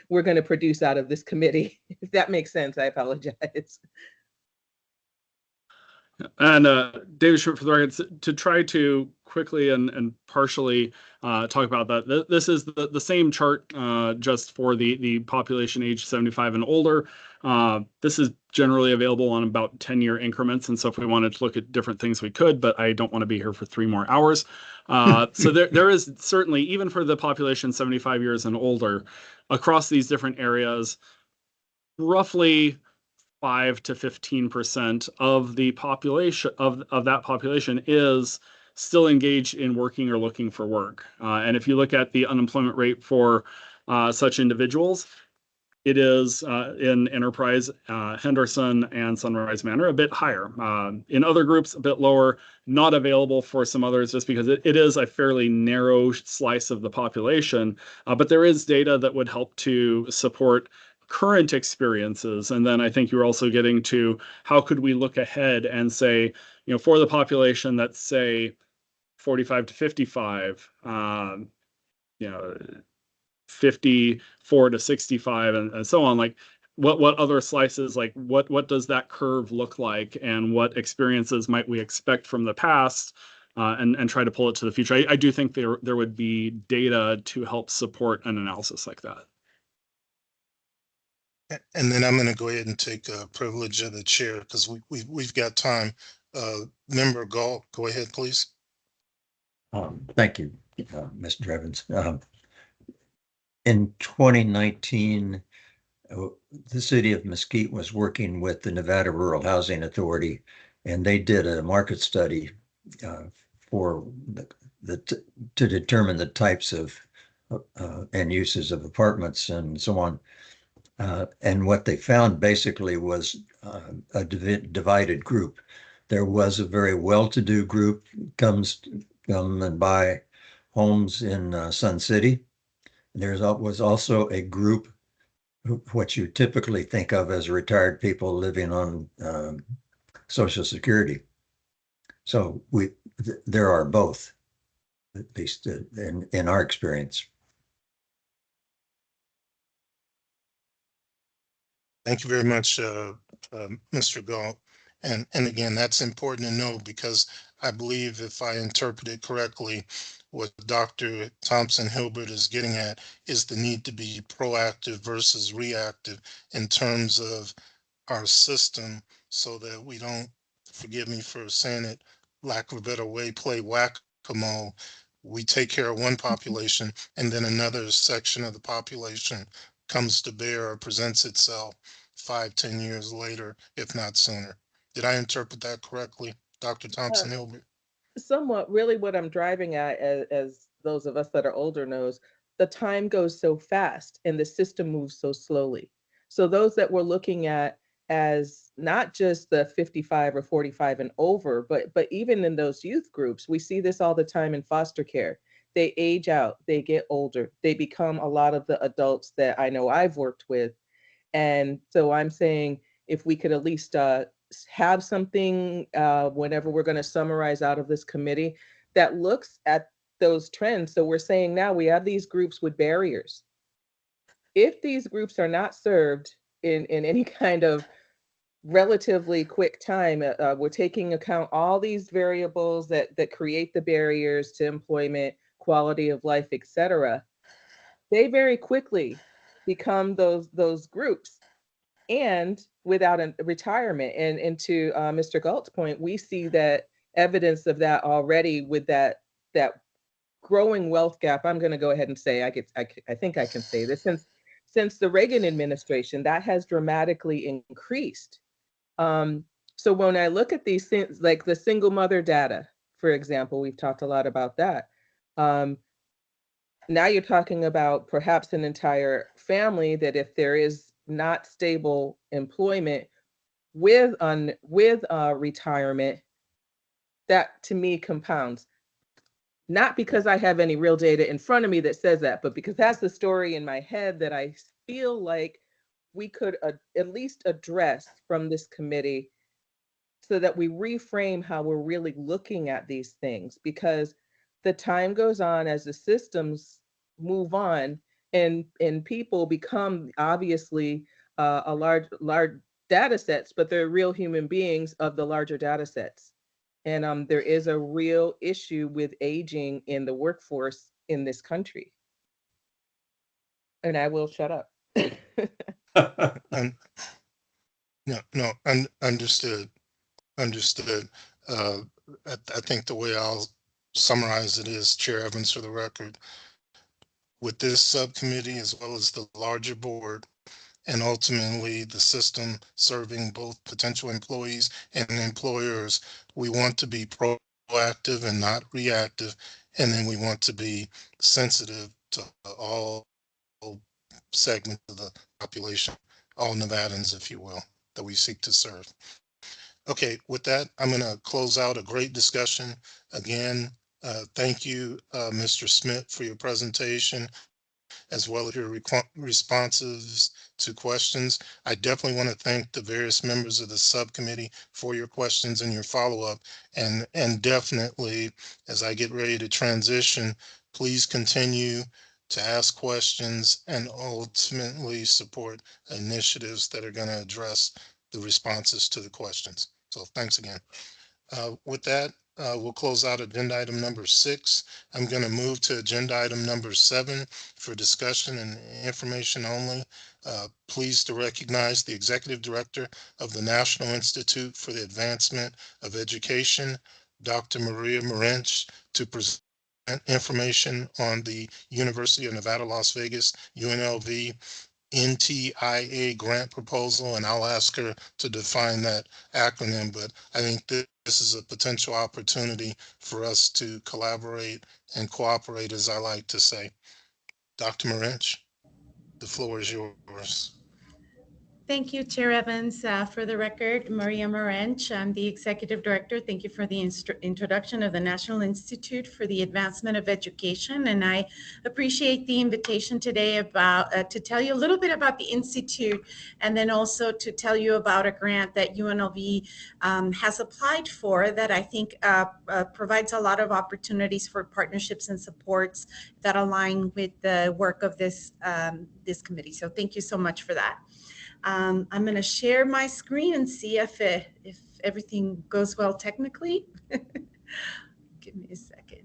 we're going to produce out of this committee. If that makes sense, I apologize. And David Schmidt, for the record, to try to quickly and partially talk about that, this is the same chart just for the population age 75 and older. This is generally available on about 10-year increments. And so if we wanted to look at different things, we could, but I don't want to be here for 3 more hours. So there is certainly, even for the population 75 years and older, across these different areas, roughly 5 to 15% of the population of that population is still engaged in working or looking for work. And if you look at the unemployment rate for such individuals, it is in Enterprise, Henderson, and Sunrise Manor a bit higher. In other groups, a bit lower, not available for some others just because it is a fairly narrow slice of the population. But there is data that would help to support current experiences. And then I think you're also getting to how could we look ahead and say, for the population that's say 45 to 55, 54 to 65 and so on, like what other slices, like what does that curve look like, and what experiences might we expect from the past, and try to pull it to the future. I do think there would be data to help support an analysis like that. And then I'm going to go ahead and take privilege of the chair because we've got time. Member Gall, go ahead, please. Thank you, Mr. Evans. In 2019, the city of Mesquite was working with the Nevada Rural Housing Authority, and they did a market study for to determine the types of and uses of apartments and so on. And what they found basically was a divided group. There was a very well-to-do group come and buy homes in Sun City. There was also a group, what you typically think of as retired people living on Social Security. So there are both, at least in our experience. Thank you very much, Mr. Galt. And again, that's important to know because I believe if I interpret it correctly, what Dr. Thompson Hilbert is getting at is the need to be proactive versus reactive in terms of our system so that we don't, forgive me for saying it, lack of a better way, play whack-a-mole. We take care of one population and then another section of the population comes to bear or presents itself 5, 10 years later, if not sooner. Did I interpret that correctly, Dr. Uh, Thompson Hilbert? Somewhat, really what I'm driving at, as those of us that are older knows, the time goes so fast and the system moves so slowly. So those that we're looking at as not just the 55 or 45 and over, but even in those youth groups, we see this all the time in foster care. They age out, they get older, they become a lot of the adults that I know I've worked with. And so I'm saying if we could at least have something whenever we're going to summarize out of this committee that looks at those trends. So we're saying now we have these groups with barriers. If these groups are not served in any kind of relatively quick time, we're taking account all these variables that create the barriers to employment, quality of life, etc. They very quickly become those groups and without a retirement. And to Mr. Galt's point, we see that evidence of that already with that growing wealth gap. I'm going to go ahead and say I think I can say this since the Reagan administration that has dramatically increased. So when I look at these things like the single mother data, for example, we've talked a lot about that. Now you're talking about perhaps an entire family that if there is not stable employment with retirement, that to me compounds. Not because I have any real data in front of me that says that, but because that's the story in my head that I feel like we could at least address from this committee so that we reframe how we're really looking at these things, because the time goes on as the systems move on and people become obviously a large data sets, but they're real human beings of the larger data sets. And there is a real issue with aging in the workforce in this country. And I will shut up. And no, understood. Understood. I think the way I'll summarize it is, Chair Evans, for the record, with this subcommittee as well as the larger board, and ultimately the system serving both potential employees and employers, we want to be proactive and not reactive. And then we want to be sensitive to all segments of the population, all Nevadans, if you will, that we seek to serve. Okay, with that, I'm going to close out a great discussion. Again, thank you, Mr. Smith, for your presentation, as well as your responses to questions. I definitely want to thank the various members of the subcommittee for your questions and your follow-up. And definitely, as I get ready to transition, please continue to ask questions and ultimately support initiatives that are going to address the responses to the questions. So thanks again. With that, we'll close out agenda item number 6. I'm going to move to agenda item number 7 for discussion and information only. Pleased to recognize the Executive Director of the National Institute for the Advancement of Education, Dr. Maria Morench, to present information on the University of Nevada, Las Vegas, UNLV NTIA grant proposal, and I'll ask her to define that acronym, but I think this is a potential opportunity for us to collaborate and cooperate, as I like to say. Dr. Morench, the floor is yours. Thank you, Chair Evans. For the record, Maria Morench, I'm the Executive Director. Thank you for the introduction of the National Institute for the Advancement of Education. And I appreciate the invitation today about to tell you a little bit about the Institute, and then also to tell you about a grant that UNLV has applied for that I think provides a lot of opportunities for partnerships and supports that align with the work of this committee. So thank you so much for that. I'm going to share my screen and see if everything goes well technically. Give me a second.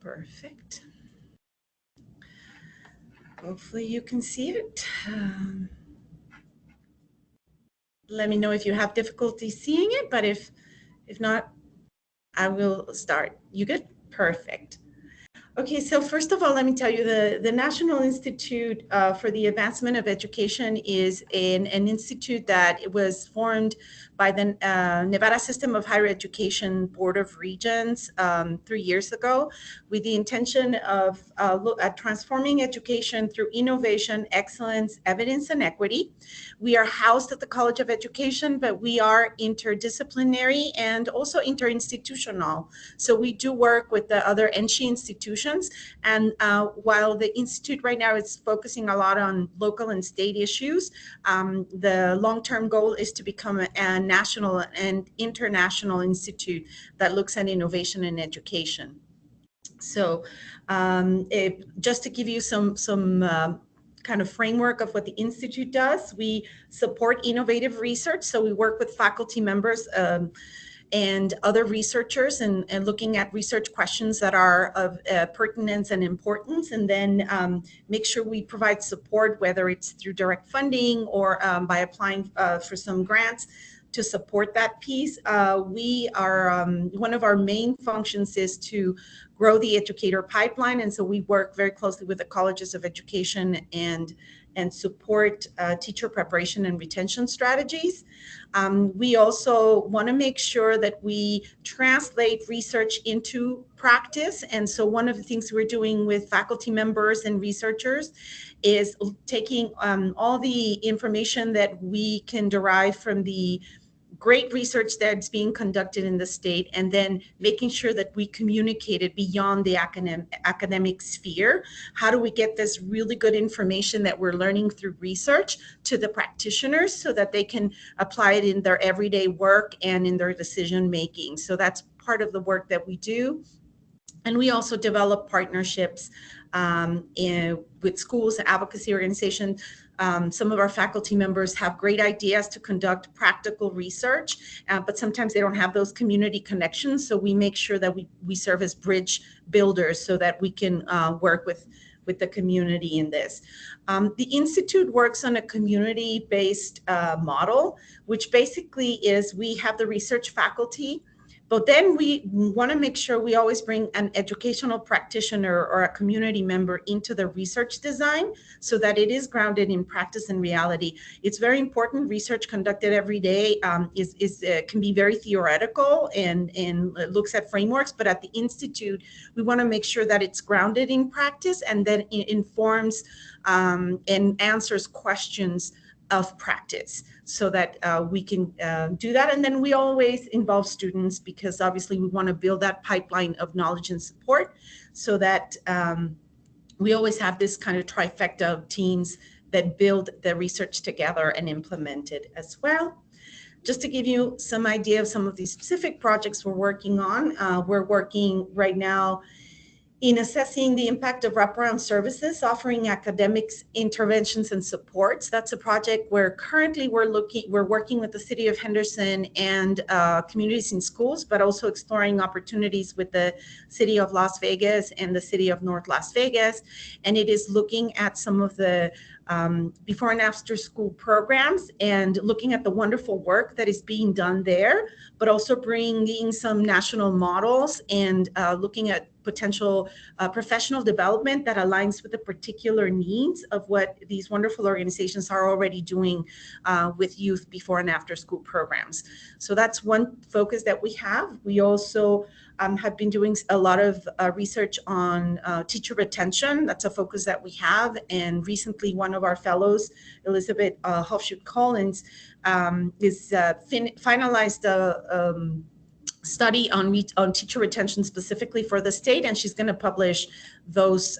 Perfect. Hopefully you can see it. Let me know if you have difficulty seeing it, but if not, I will start. You good? Perfect. Okay, so first of all, let me tell you, the National Institute for the Advancement of Education is an institute that it was formed by the Nevada System of Higher Education Board of Regents 3 years ago, with the intention of transforming education through innovation, excellence, evidence, and equity. We are housed at the College of Education, but we are interdisciplinary and also interinstitutional. So we do work with the other NSHE institutions. And while the Institute right now is focusing a lot on local and state issues, the long-term goal is to become a national and international institute that looks at innovation in education. So just to give you some kind of framework of what the Institute does, we support innovative research. So we work with faculty members and other researchers and looking at research questions that are of pertinence and importance, and then make sure we provide support, whether it's through direct funding or by applying for some grants to support that piece. We are, one of our main functions is to grow the educator pipeline, and so we work very closely with the colleges of education and support teacher preparation and retention strategies. We also want to make sure that we translate research into practice. And so one of the things we're doing with faculty members and researchers is taking all the information that we can derive from the great research that's being conducted in the state, and then making sure that we communicate it beyond the academic sphere. How do we get this really good information that we're learning through research to the practitioners so that they can apply it in their everyday work and in their decision making? So that's part of the work that we do. And we also develop partnerships with schools and advocacy organizations. Some of our faculty members have great ideas to conduct practical research, but sometimes they don't have those community connections. So we make sure that we serve as bridge builders so that we can work with the community in this. The Institute works on a community-based model, which basically is we have the research faculty, but then we want to make sure we always bring an educational practitioner or a community member into the research design so that it is grounded in practice and reality. It's very important. Research conducted every day can be very theoretical and looks at frameworks, but at the Institute, we want to make sure that it's grounded in practice and then it informs and answers questions of practice so that we can do that. And then we always involve students because obviously we want to build that pipeline of knowledge and support so that we always have this kind of trifecta of teams that build the research together and implement it as well. Just to give you some idea of some of these specific projects we're working on, we're working right now in assessing the impact of wraparound services, offering academics interventions and supports. That's a project where currently we're working with the City of Henderson and communities in schools, but also exploring opportunities with the City of Las Vegas and the City of North Las Vegas. And it is looking at some of the before and after school programs and looking at the wonderful work that is being done there, but also bringing some national models and looking at potential professional development that aligns with the particular needs of what these wonderful organizations are already doing with youth before and after school programs. So that's one focus that we have. We also have been doing a lot of research on teacher retention. That's a focus that we have. And recently, one of our fellows, Elizabeth Hofschutt-Collins, is finalized a study on teacher retention specifically for the state, and she's going to publish those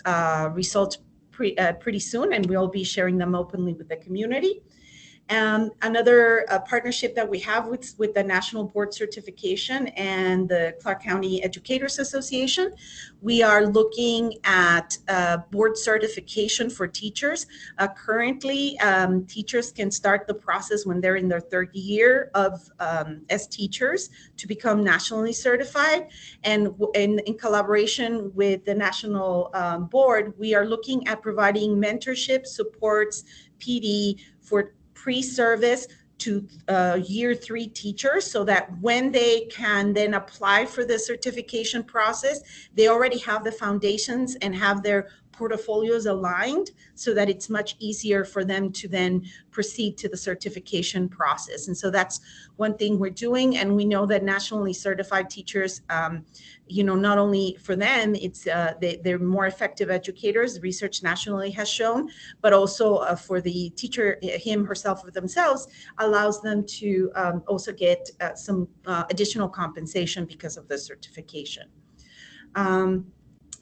results pretty soon, and we'll be sharing them openly with the community. Another partnership that we have with the National Board Certification and the Clark County Educators Association, we are looking at board certification for teachers. Currently, teachers can start the process when they're in their third year of as teachers to become nationally certified. And in collaboration with the National Board, we are looking at providing mentorship, supports, PD for pre-service to year 3 teachers, so that when they can then apply for the certification process, they already have the foundations and have their portfolios aligned, so that it's much easier for them to then proceed to the certification process. And so that's one thing we're doing. And we know that nationally certified teachers, not only for them, it's they're more effective educators, research nationally has shown, but also for the teacher, him, herself, or themselves, allows them to also get some additional compensation because of the certification.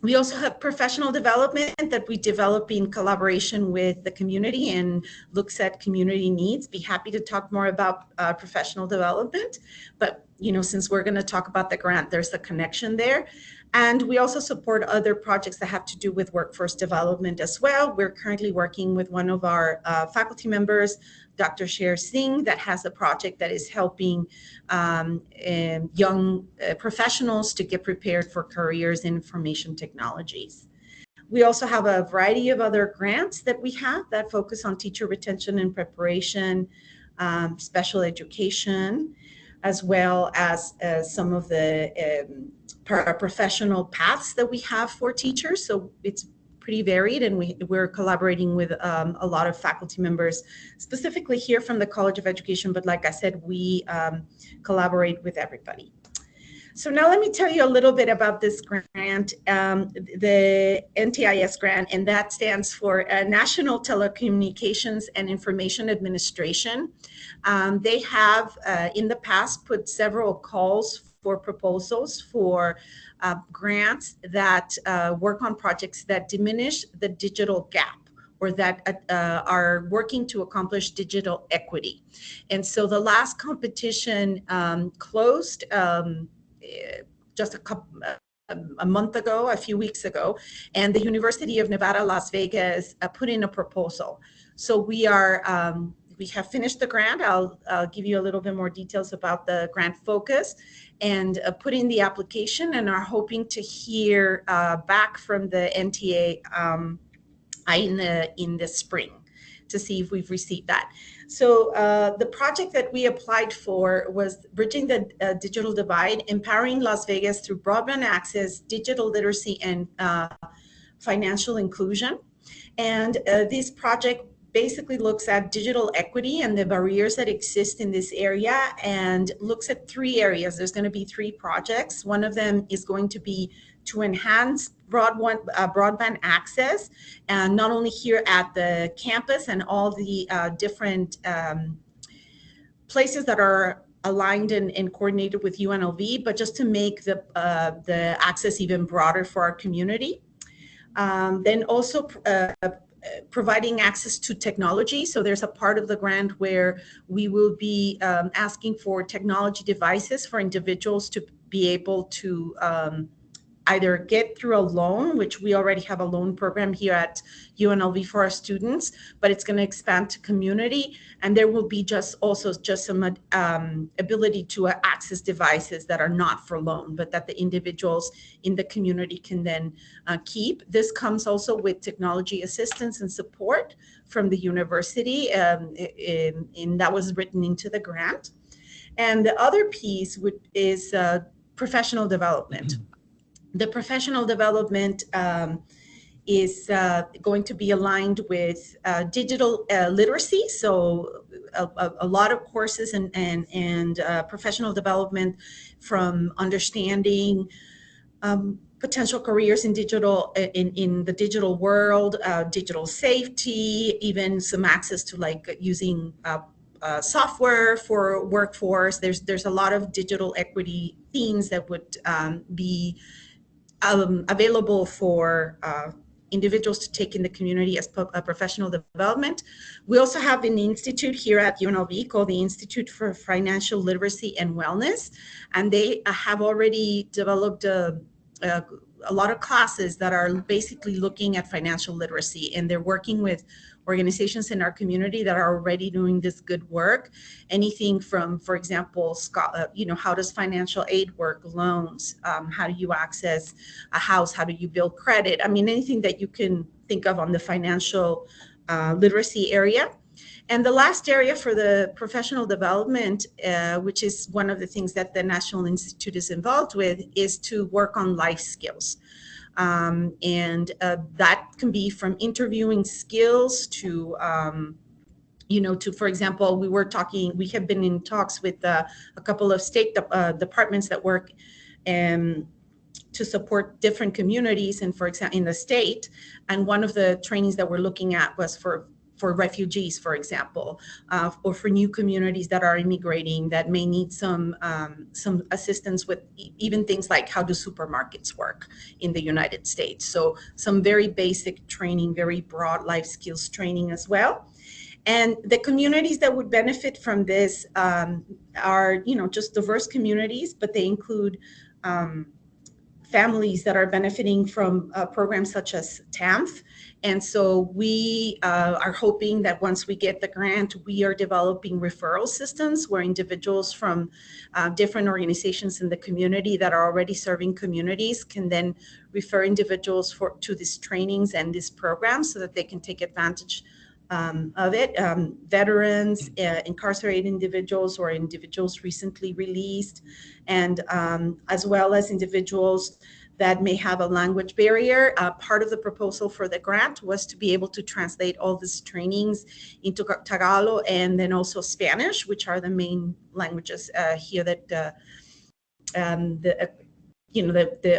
We also have professional development that we develop in collaboration with the community and looks at community needs. Be happy to talk more about professional development, but since we're going to talk about the grant, there's a connection there. And we also support other projects that have to do with workforce development as well. We're currently working with one of our faculty members, Dr. Sher Singh, that has a project that is helping young professionals to get prepared for careers in information technologies. We also have a variety of other grants that we have that focus on teacher retention and preparation, special education, as well as some of the paraprofessional paths that we have for teachers. So it's pretty varied, and we're collaborating with a lot of faculty members, specifically here from the College of Education. But like I said, we collaborate with everybody. So now let me tell you a little bit about this grant, the NTIS grant, and that stands for National Telecommunications and Information Administration. They have in the past put several calls for proposals for grants that work on projects that diminish the digital gap, or that are working to accomplish digital equity. And so the last competition closed just a month ago, a few weeks ago, and the University of Nevada, Las Vegas put in a proposal. So we have finished the grant. I'll give you a little bit more details about the grant focus, and put in the application, and are hoping to hear back from the NTA in the spring to see if we've received that. So the project that we applied for was Bridging the Digital Divide, Empowering Las Vegas Through Broadband Access, Digital Literacy, and Financial Inclusion. And this project basically looks at digital equity and the barriers that exist in this area, and looks at 3 areas. There's going to be 3 projects. One of them is going to be to enhance broadband access, and not only here at the campus and all the different places that are aligned and coordinated with UNLV, but just to make the access even broader for our community. Then also providing access to technology. So there's a part of the grant where we will be asking for technology devices for individuals to be able to either get through a loan, which we already have a loan program here at UNLV for our students, but it's going to expand to community. And there will be just some ability to access devices that are not for loan, but that the individuals in the community can then keep. This comes also with technology assistance and support from the university, and that was written into the grant. And the other piece is professional development. The professional development is going to be aligned with digital literacy. So a lot of courses and professional development, from understanding potential careers in the digital world, digital safety, even some access to like using software for workforce. There's a lot of digital equity themes that would be available for individuals to take in the community as professional development. We also have an institute here at UNLV called the Institute for Financial Literacy and Wellness, and they have already developed a lot of classes that are basically looking at financial literacy, and they're working with organizations in our community that are already doing this good work. Anything from, for example, how does financial aid work, loans, how do you access a house, how do you build credit? I mean, anything that you can think of on the financial literacy area. And the last area for the professional development, which is one of the things that the National Institute is involved with, is to work on life skills. And that can be from interviewing skills to, for example, we have been in talks with a couple of state departments that work to support different communities, and for example, in the state. And one of the trainings that we're looking at was for refugees, for example, or for new communities that are immigrating that may need some assistance with even things like how do supermarkets work in the United States. So some very basic training, very broad life skills training as well. And the communities that would benefit from this are, just diverse communities, but they include families that are benefiting from programs such as TAMF. And so we are hoping that once we get the grant, we are developing referral systems where individuals from different organizations in the community that are already serving communities can then refer individuals to these trainings and these programs so that they can take advantage of it. Veterans, incarcerated individuals, or individuals recently released, and as well as individuals that may have a language barrier. Part of the proposal for the grant was to be able to translate all these trainings into Tagalog and then also Spanish, which are the main languages here that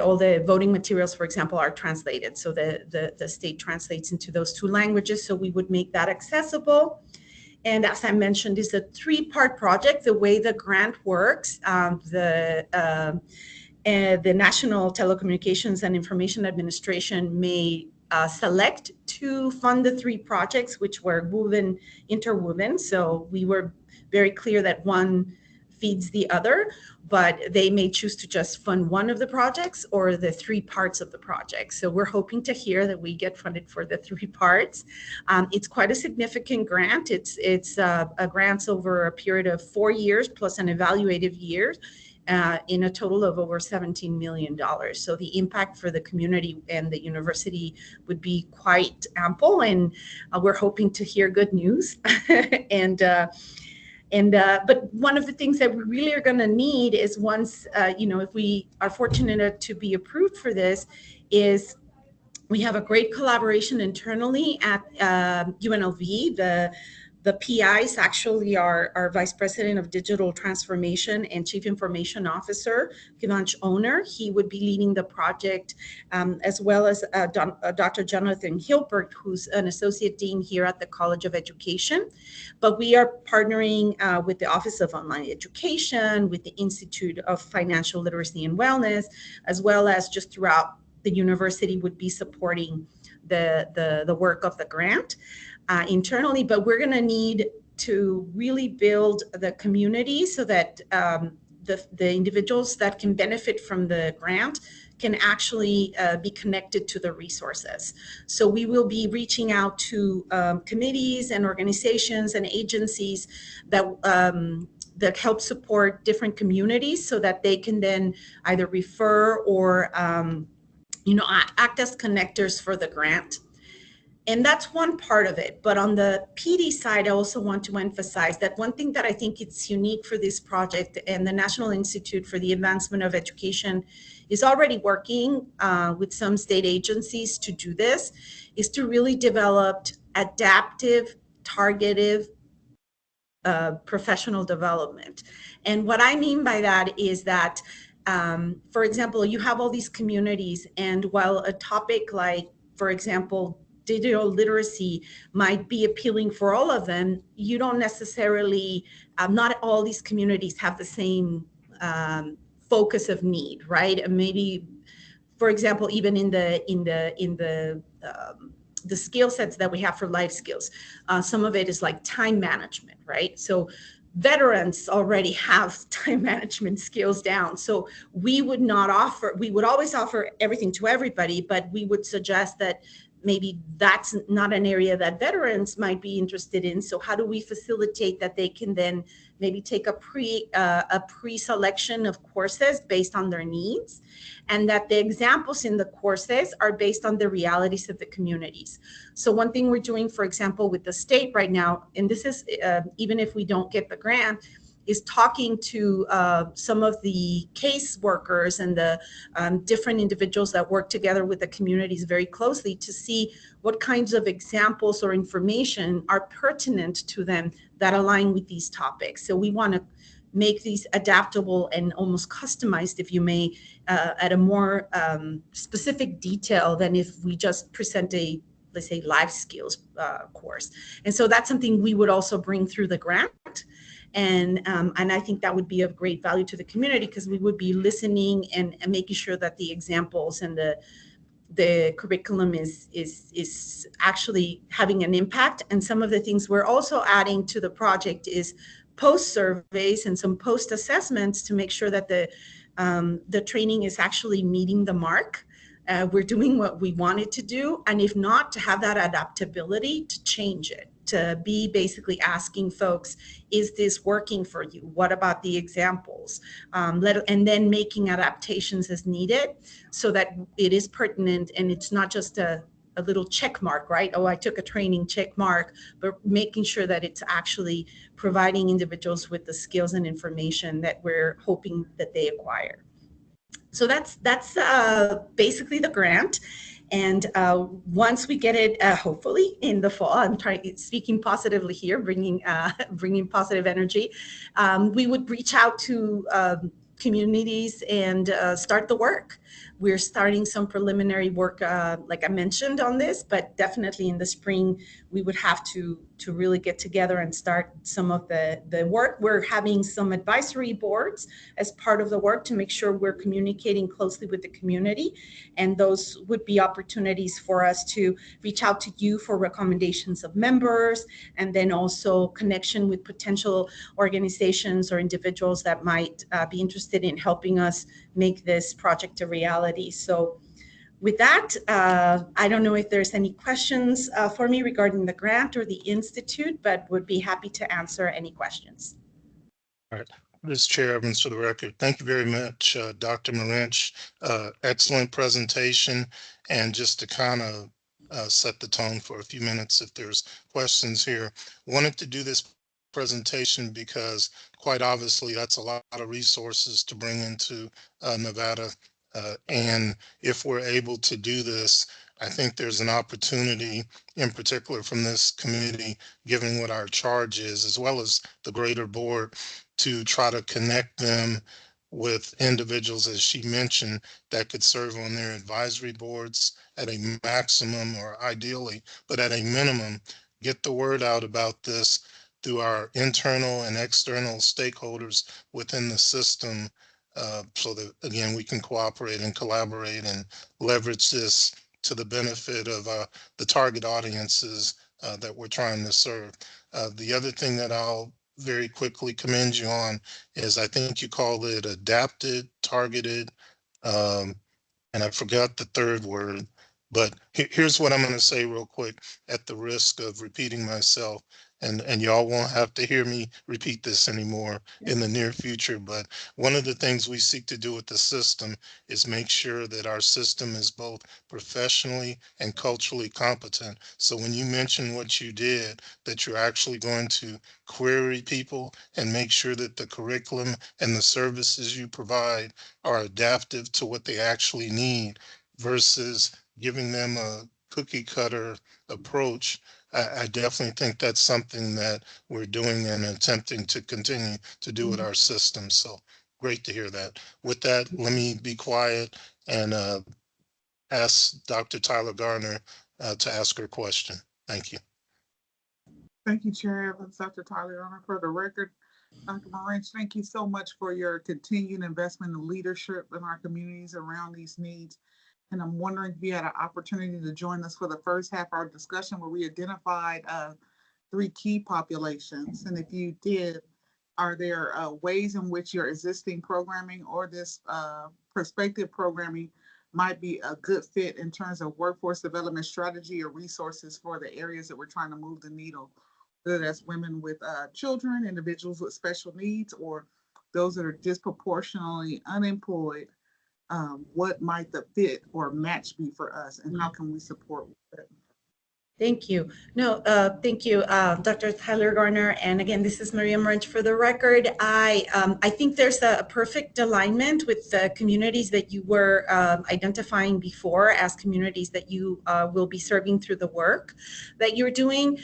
all the voting materials, for example, are translated. So the state translates into those two languages. So we would make that accessible. And as I mentioned, it's a 3-part project. The way the grant works, the National Telecommunications and Information Administration may select to fund the 3 projects, which were interwoven. So we were very clear that one feeds the other, but they may choose to just fund one of the projects or the 3 parts of the project. So we're hoping to hear that we get funded for the 3 parts. It's quite a significant grant. It's a grant over a period of 4 years plus an evaluative year. In a total of over $17 million. So the impact for the community and the university would be quite ample, and we're hoping to hear good news. But one of the things that we really are going to need is once, if we are fortunate to be approved for this, is we have a great collaboration internally at UNLV. The PI is actually our Vice President of Digital Transformation and Chief Information Officer, Kivanch Owner. He would be leading the project, as well as Dr. Jonathan Hilbert, who's an Associate Dean here at the College of Education. But we are partnering with the Office of Online Education, with the Institute of Financial Literacy and Wellness, as well as just throughout the university would be supporting the work of the grant. Internally, but we're going to need to really build the community so that the individuals that can benefit from the grant can actually be connected to the resources. So we will be reaching out to committees and organizations and agencies that help support different communities so that they can then either refer or act as connectors for the grant. And that's one part of it. But on the PD side, I also want to emphasize that one thing that I think it's unique for this project, and the National Institute for the Advancement of Education is already working with some state agencies to do this, is to really develop adaptive, targeted professional development. And what I mean by that is that, for example, you have all these communities, and while a topic like, for example, digital literacy might be appealing for all of them, you don't necessarily, not all these communities have the same focus of need, right? And maybe, for example, even in the skill sets that we have for life skills, some of it is like time management, right? So veterans already have time management skills down. So we would always offer everything to everybody, but we would suggest that maybe that's not an area that veterans might be interested in. So how do we facilitate that they can then maybe take a pre-selection of courses based on their needs, and that the examples in the courses are based on the realities of the communities. So one thing we're doing, for example, with the state right now, and this is even if we don't get the grant, is talking to some of the case workers and the different individuals that work together with the communities very closely to see what kinds of examples or information are pertinent to them that align with these topics. So we want to make these adaptable and almost customized, if you may, at a more specific detail than if we just present a, let's say, life skills course. And so that's something we would also bring through the grant. And I think that would be of great value to the community, because we would be listening and making sure that the examples and the curriculum is actually having an impact. And some of the things we're also adding to the project is post surveys and some post assessments to make sure that the training is actually meeting the mark. We're doing what we wanted to do, and if not, to have that adaptability to change it, to be basically asking folks, is this working for you? What about the examples? And then making adaptations as needed so that it is pertinent and it's not just a little check mark, right? Oh, I took a training, check mark, but making sure that it's actually providing individuals with the skills and information that we're hoping that they acquire. So that's basically the grant. And once we get it, hopefully in the fall, I'm speaking positively here, bringing positive energy. We would reach out to communities and start the work. We're starting some preliminary work, like I mentioned, on this, but definitely in the spring, we would have to really get together and start some of the work. We're having some advisory boards as part of the work to make sure we're communicating closely with the community. And those would be opportunities for us to reach out to you for recommendations of members, and then also connection with potential organizations or individuals that might be interested in helping us make this project a reality. So with that, I don't know if there's any questions for me regarding the grant or the Institute, but would be happy to answer any questions. All right. This is Chair Evans for the record. Thank you very much, Dr. Marinch. Excellent presentation. And just to kind of set the tone for a few minutes, if there's questions here, wanted to do this presentation because quite obviously that's a lot of resources to bring into Nevada. And if we're able to do this, I think there's an opportunity in particular from this committee, given what our charge is, as well as the greater board, to try to connect them with individuals, as she mentioned, that could serve on their advisory boards at a maximum, or ideally, but at a minimum, get the word out about this through our internal and external stakeholders within the system, so that, again, we can cooperate and collaborate and leverage this to the benefit of the target audiences that we're trying to serve. The other thing that I'll very quickly commend you on is, I think you called it adapted, targeted, and I forgot the third word, but here's what I'm going to say real quick at the risk of repeating myself. And y'all won't have to hear me repeat this anymore in the near future. But one of the things we seek to do with the system is make sure that our system is both professionally and culturally competent. So when you mention what you did, that you're actually going to query people and make sure that the curriculum and the services you provide are adaptive to what they actually need, versus giving them a cookie cutter approach I definitely think that's something that we're doing and attempting to continue to do with our system. So great to hear that. With that, let me be quiet and ask Dr. Tyler Garner to ask her question. Thank you. Thank you, Chair Evans, Dr. Tyler Garner. For the record, Dr. Moranch, thank you so much for your continued investment and leadership in our communities around these needs. And I'm wondering if you had an opportunity to join us for the first half of our discussion where we identified 3 key populations. And if you did, are there ways in which your existing programming or this prospective programming might be a good fit in terms of workforce development strategy or resources for the areas that we're trying to move the needle, whether that's women with children, individuals with special needs, or those that are disproportionately unemployed? What might the fit or match be for us, and how can we support it? Thank you. No, thank you, Dr. Tyler Garner. And again, this is Maria Moranch for the record. I think there's a perfect alignment with the communities that you were identifying before as communities that you will be serving through the work that you're doing.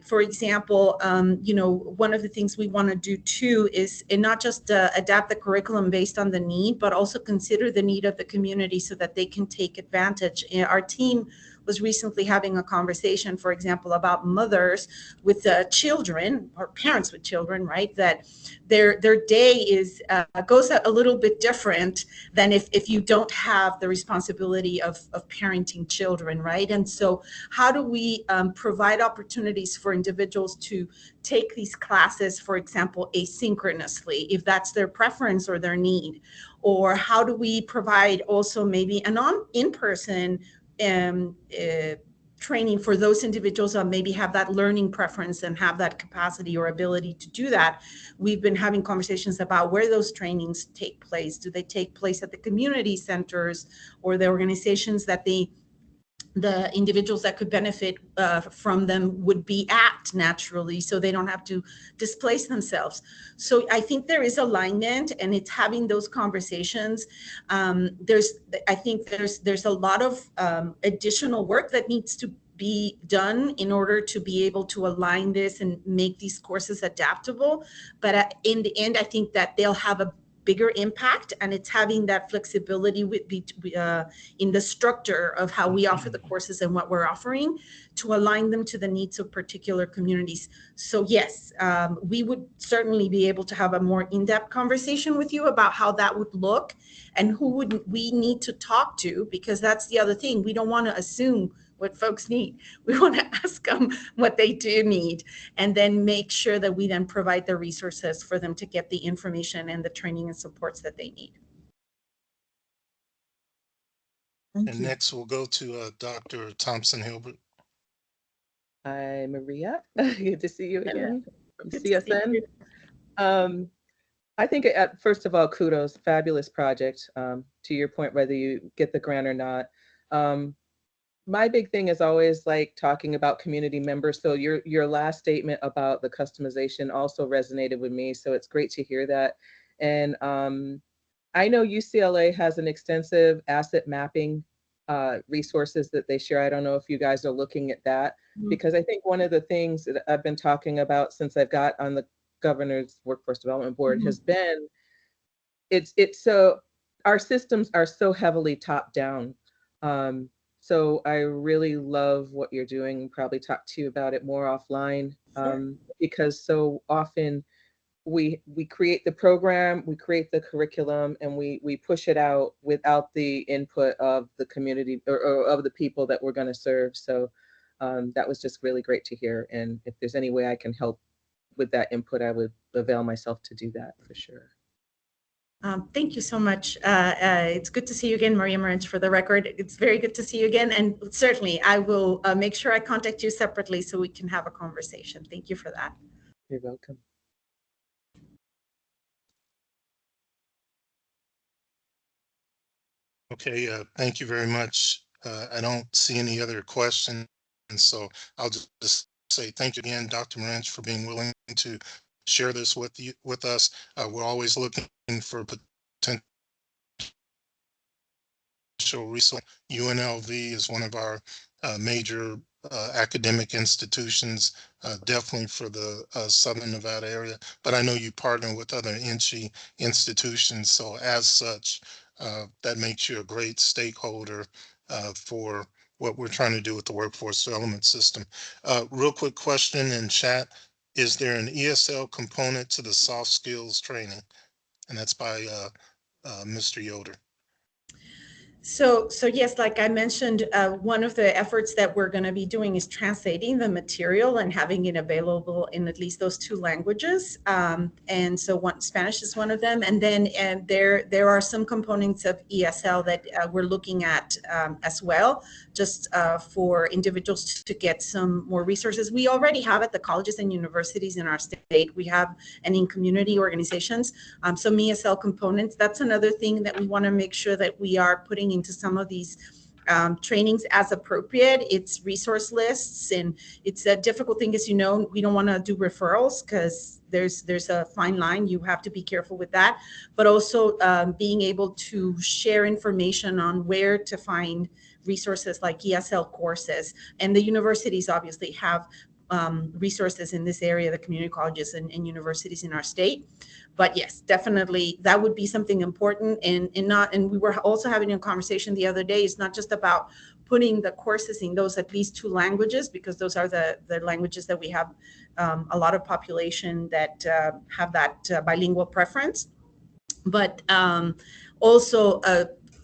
For example, one of the things we want to do too is not just adapt the curriculum based on the need, but also consider the need of the community so that they can take advantage. Our team was recently having a conversation, for example, about mothers with children or parents with children, right? That their day is goes a little bit different than if you don't have the responsibility of parenting children, right? And so how do we provide opportunities for individuals to take these classes, for example, asynchronously, if that's their preference or their need? Or how do we provide also maybe an in-person training for those individuals that maybe have that learning preference and have that capacity or ability to do that? We've been having conversations about where those trainings take place. Do they take place at the community centers or the organizations that the individuals that could benefit from them would be at naturally, so they don't have to displace themselves? So I think there is alignment, and it's having those conversations. I think there's a lot of additional work that needs to be done in order to be able to align this and make these courses adaptable. But in the end, I think that they'll have a bigger impact, and it's having that flexibility in the structure of how we offer the courses and what we're offering to align them to the needs of particular communities. So yes, we would certainly be able to have a more in-depth conversation with you about how that would look and who would we need to talk to, because that's the other thing. We don't want to assume what folks need. We want to ask them what they do need, and then make sure that we then provide the resources for them to get the information and the training and supports that they need. And next we'll go to Dr. Thompson Hilbert. Hi, Maria. Good to see you again from CSN. I think first of all, kudos, fabulous project. To your point, whether you get the grant or not. My big thing is always like talking about community members. So your last statement about the customization also resonated with me. So it's great to hear that. And I know UCLA has an extensive asset mapping resources that they share. I don't know if you guys are looking at that, because I think one of the things that I've been talking about since I've got on the governor's workforce development board has been, it's so our systems are so heavily top down. So I really love what you're doing. Probably talk to you about it more offline, because so often we create the program, we create the curriculum, and we push it out without the input of the community or of the people that we're going to serve. So that was just really great to hear. And if there's any way I can help with that input, I would avail myself to do that for sure. Thank you so much. It's good to see you again, Maria Moranch, for the record. It's very good to see you again. And certainly I will make sure I contact you separately so we can have a conversation. Thank you for that. You're welcome. Okay, thank you very much. I don't see any other questions, and so I'll just say thank you again, Dr. Moranch, for being willing to share this with us. We're always looking for potential resources. UNLV is one of our major academic institutions, definitely for the Southern Nevada area. But I know you partner with other NCHE institutions, so as such, that makes you a great stakeholder for what we're trying to do with the workforce development system. Real quick question in chat. Is there an ESL component to the soft skills training? And that's by Mr. Yoder. So yes, like I mentioned, one of the efforts that we're going to be doing is translating the material and having it available in at least those two languages. And so Spanish is one of them. And then there are some components of ESL that we're looking at as well, just for individuals to get some more resources. We already have at the colleges and universities in our state, we have, and in community organizations, some ESL components. That's another thing that we want to make sure that we are putting into some of these trainings as appropriate. It's resource lists, and it's a difficult thing, as you know. We don't want to do referrals because there's a fine line. You have to be careful with that, but also being able to share information on where to find resources like ESL courses. And the universities obviously have resources in this area, the community colleges and universities in our state. But yes, definitely that would be something important. And we were also having a conversation the other day. It's not just about putting the courses in those at least two languages, because those are the languages that we have a lot of population that have that bilingual preference, but also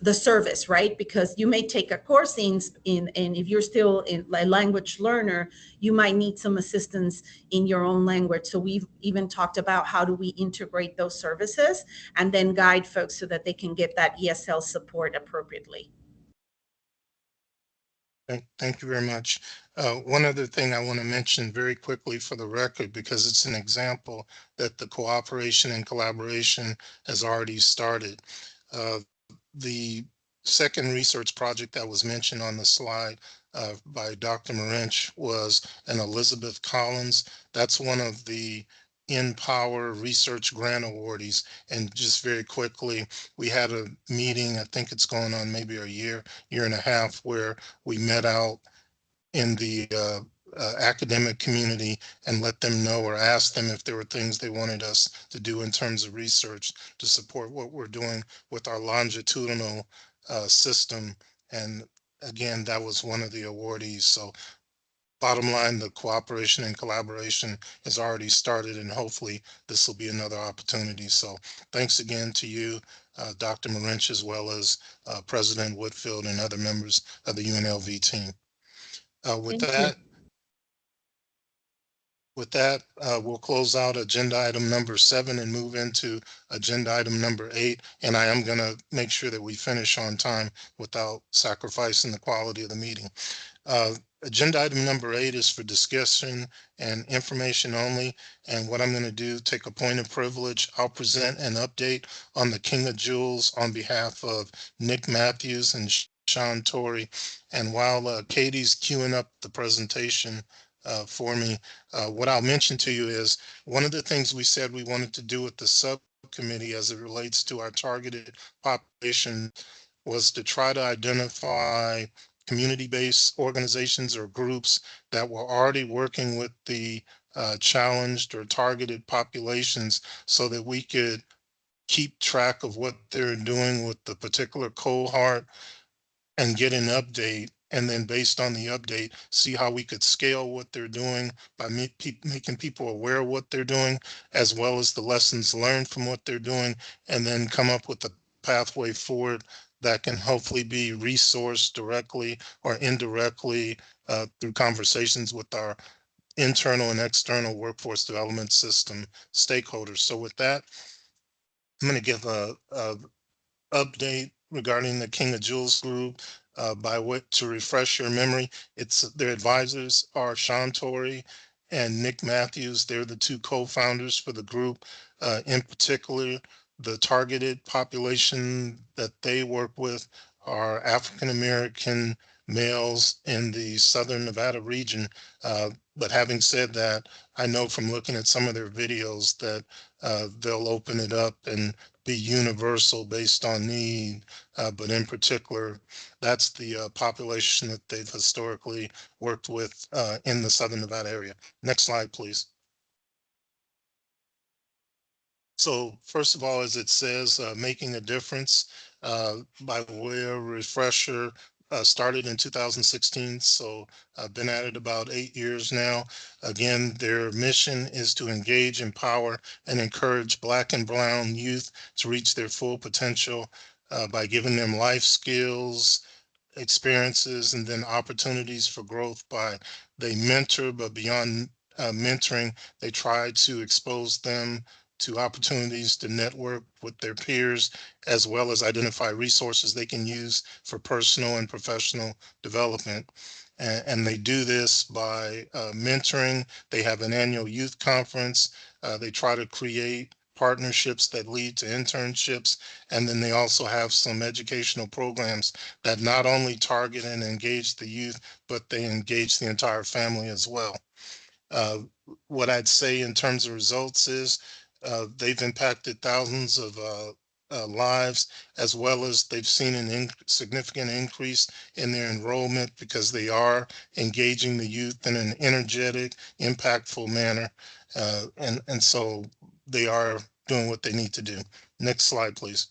the service, right? Because you may take a course and if you're still a language learner, you might need some assistance in your own language. So we've even talked about how do we integrate those services and then guide folks so that they can get that ESL support appropriately. Thank you very much. One other thing I want to mention very quickly for the record, because it's an example that the cooperation and collaboration has already started. The second research project that was mentioned on the slide by Dr. Marinch was an Elizabeth Collins. That's one of the Empower Research Grant awardees. And just very quickly, we had a meeting, I think it's going on maybe a year and a half, where we met out in the academic community and let them know or ask them if there were things they wanted us to do in terms of research to support what we're doing with our longitudinal system. And again, that was one of the awardees. So bottom line, the cooperation and collaboration has already started, and hopefully this will be another opportunity. So thanks again to you, Dr. Marinch, as well as President Whitfield and other members of the UNLV team. With that, we'll close out agenda item number 7 and move into agenda item number 8. And I am going to make sure that we finish on time without sacrificing the quality of the meeting. Agenda item number 8 is for discussion and information only. And what I'm going to do, take a point of privilege. I'll present an update on the King of Jewels on behalf of Nick Matthews and Sean Torrey. And while Katie's queuing up the presentation for me, what I'll mention to you is one of the things we said we wanted to do with the subcommittee as it relates to our targeted population was to try to identify community-based organizations or groups that were already working with the challenged or targeted populations so that we could keep track of what they're doing with the particular cohort and get an update, and then based on the update, see how we could scale what they're doing by making people aware of what they're doing, as well as the lessons learned from what they're doing, and then come up with a pathway forward that can hopefully be resourced directly or indirectly through conversations with our internal and external workforce development system stakeholders. So with that, I'm going to give a update regarding the King of Jewels group. By what to refresh your memory, it's their advisors are Sean Torrey and Nick Matthews. They're the two co-founders for the group. In particular, the targeted population that they work with are African American males in the Southern Nevada region. But having said that, I know from looking at some of their videos that they'll open it up and be universal based on need, but in particular, that's the population that they've historically worked with in the Southern Nevada area. Next slide, please. So first of all, as it says, making a difference, by way of refresher, started in 2016. So I've been at it about 8 years now. Again, their mission is to engage, empower, and encourage Black and Brown youth to reach their full potential by giving them life skills, experiences, and then opportunities for growth. By they mentor, but beyond mentoring, they try to expose them to opportunities to network with their peers, as well as identify resources they can use for personal and professional development. And they do this by mentoring. They have an annual youth conference. They try to create partnerships that lead to internships. And then they also have some educational programs that not only target and engage the youth, but they engage the entire family as well. Uh, what I'd say in terms of results is they've impacted thousands of lives, as well as they've seen an significant increase in their enrollment because they are engaging the youth in an energetic, impactful manner. And so they are doing what they need to do. Next slide, please.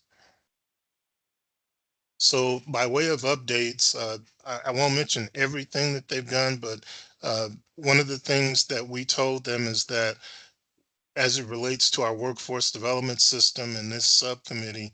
So by way of updates, I won't mention everything that they've done, but one of the things that we told them is that as it relates to our workforce development system in this subcommittee,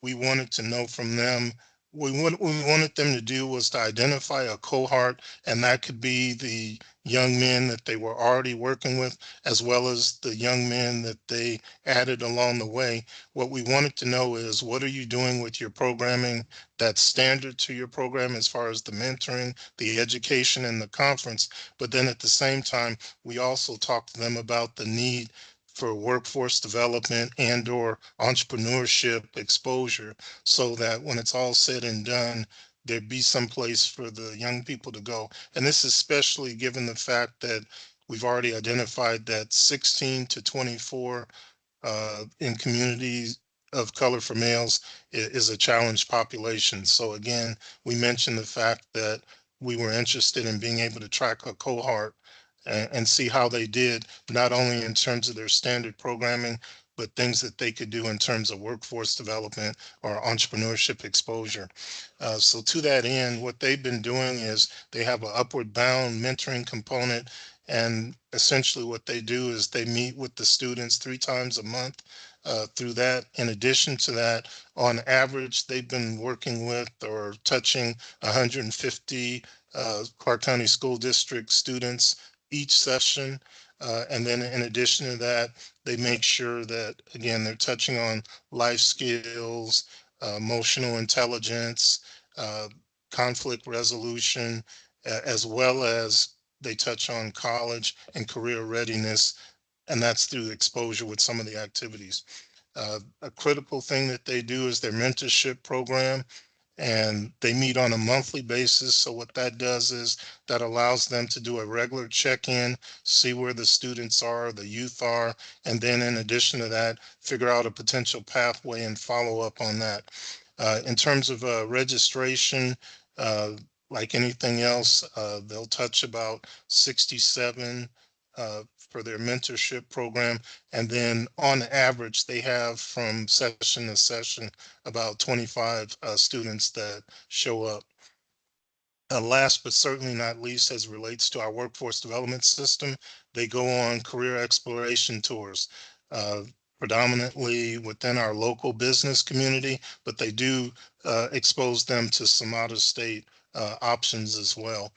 we wanted to know from them. What we wanted them to do was to identify a cohort, and that could be the young men that they were already working with, as well as the young men that they added along the way. What we wanted to know is, what are you doing with your programming that's standard to your program as far as the mentoring, the education, and the conference? But then at the same time, we also talked to them about the need for workforce development and or entrepreneurship exposure, so that when it's all said and done, there'd be some place for the young people to go. And this is especially given the fact that we've already identified that 16 to 24 in communities of color for males is a challenged population. So again, we mentioned the fact that we were interested in being able to track a cohort and see how they did, not only in terms of their standard programming, but things that they could do in terms of workforce development or entrepreneurship exposure. So to that end, what they've been doing is they have an upward bound mentoring component. And essentially what they do is they meet with the students 3 times a month through that. In addition to that, on average, they've been working with or touching 150 Clark County School District students each session. And then in addition to that, they make sure that, again, they're touching on life skills, emotional intelligence, uh, conflict resolution, as well as they touch on college and career readiness, and that's through exposure with some of the activities. A critical thing that they do is their mentorship program, and they meet on a monthly basis. So what that does is that allows them to do a regular check-in, see where the students are, the youth are, and then in addition to that, figure out a potential pathway and follow up on that. In terms of registration, uh, like anything else, they'll touch about 67 for their mentorship program. And then on average, they have from session to session about 25 students that show up. Last but certainly not least, as it relates to our workforce development system, they go on career exploration tours, uh, predominantly within our local business community, but they do expose them to some out of state options as well.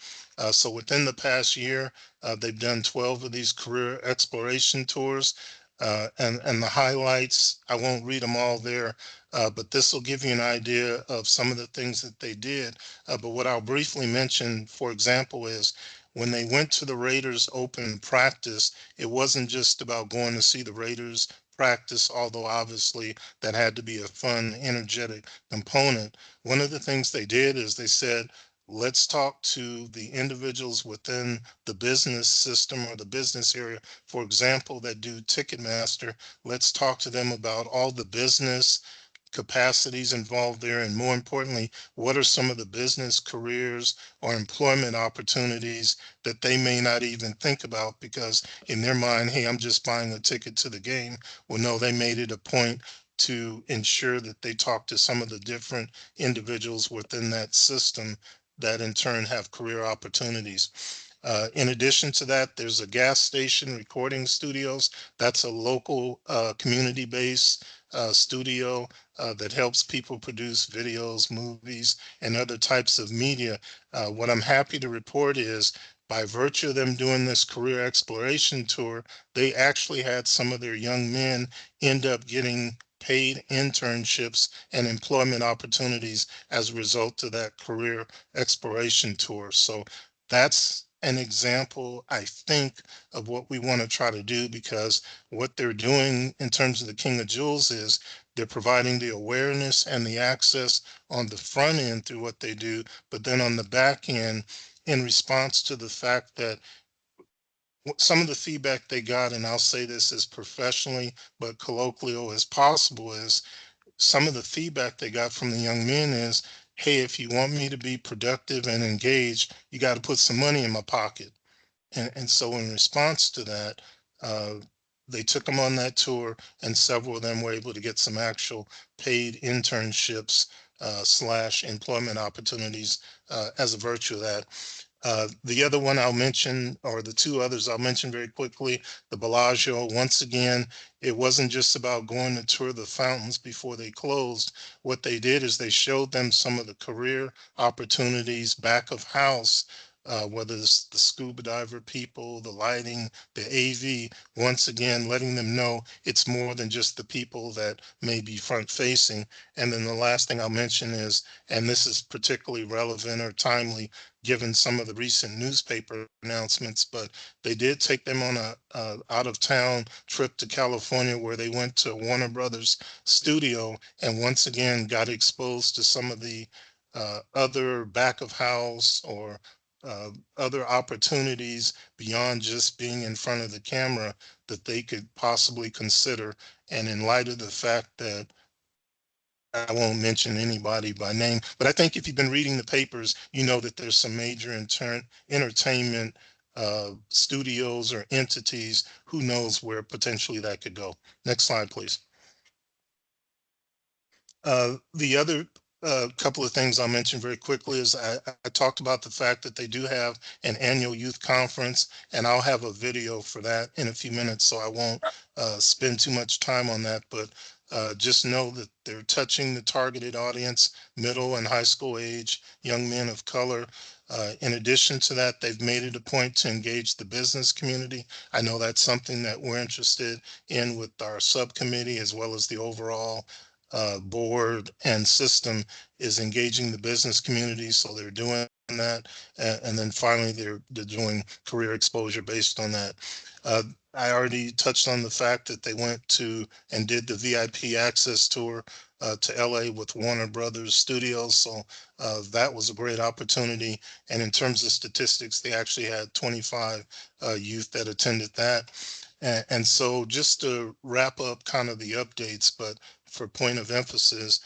So within the past year, they've done 12 of these career exploration tours. And the highlights, I won't read them all there, but this will give you an idea of some of the things that they did. But what I'll briefly mention, for example, is when they went to the Raiders open practice, it wasn't just about going to see the Raiders practice, although obviously that had to be a fun, energetic component. One of the things they did is they said, let's talk to the individuals within the business system or the business area, for example, that do Ticketmaster. Let's talk to them about all the business capacities involved there, and more importantly, what are some of the business careers or employment opportunities that they may not even think about, because in their mind, hey, I'm just buying a ticket to the game. Well, no, they made it a point to ensure that they talk to some of the different individuals within that system that in turn have career opportunities. In addition to that, there's a gas station recording studios. That's a local community-based studio that helps people produce videos, movies, and other types of media. What I'm happy to report is, by virtue of them doing this career exploration tour, they actually had some of their young men end up getting paid internships and employment opportunities as a result of that career exploration tour. So that's an example, I think, of what we want to try to do, because what they're doing in terms of the King of Jewels is they're providing the awareness and the access on the front end through what they do, but then on the back end, in response to the fact that some of the feedback they got, and I'll say this as professionally but colloquial as possible, is some of the feedback they got from the young men is, hey, if you want me to be productive and engaged, you got to put some money in my pocket. And so in response to that, uh, they took them on that tour, and several of them were able to get some actual paid internships slash employment opportunities as a virtue of that. The other one I'll mention, or the two others I'll mention very quickly, the Bellagio. Once again, it wasn't just about going to tour the fountains before they closed. What they did is they showed them some of the career opportunities back of house, whether it's the scuba diver people, the lighting, the AV. Once again, letting them know it's more than just the people that may be front facing. And then the last thing I'll mention is, and this is particularly relevant or timely given some of the recent newspaper announcements, but they did take them on a out of town trip to California, where they went to Warner Brothers studio and once again got exposed to some of the other back of house or other opportunities beyond just being in front of the camera that they could possibly consider. And in light of the fact that I won't mention anybody by name, but I think if you've been reading the papers, you know that there's some major entertainment studios or entities. Who knows where potentially that could go. Next slide, please. The other couple of things I'll mention very quickly is I talked about the fact that they do have an annual youth conference, and I'll have a video for that in a few minutes, so I won't spend too much time on that. But just know that they're touching the targeted audience, middle and high school age, young men of color. In addition to that, they've made it a point to engage the business community. I know that's something that we're interested in with our subcommittee, as well as the overall board and system, is engaging the business community. So they're doing that. And then finally, they're doing career exposure based on that. I already touched on the fact that they went to and did the VIP access tour to LA with Warner Brothers Studios. So that was a great opportunity. And in terms of statistics, they actually had 25 youth that attended that. And so just to wrap up kind of the updates, but for point of emphasis,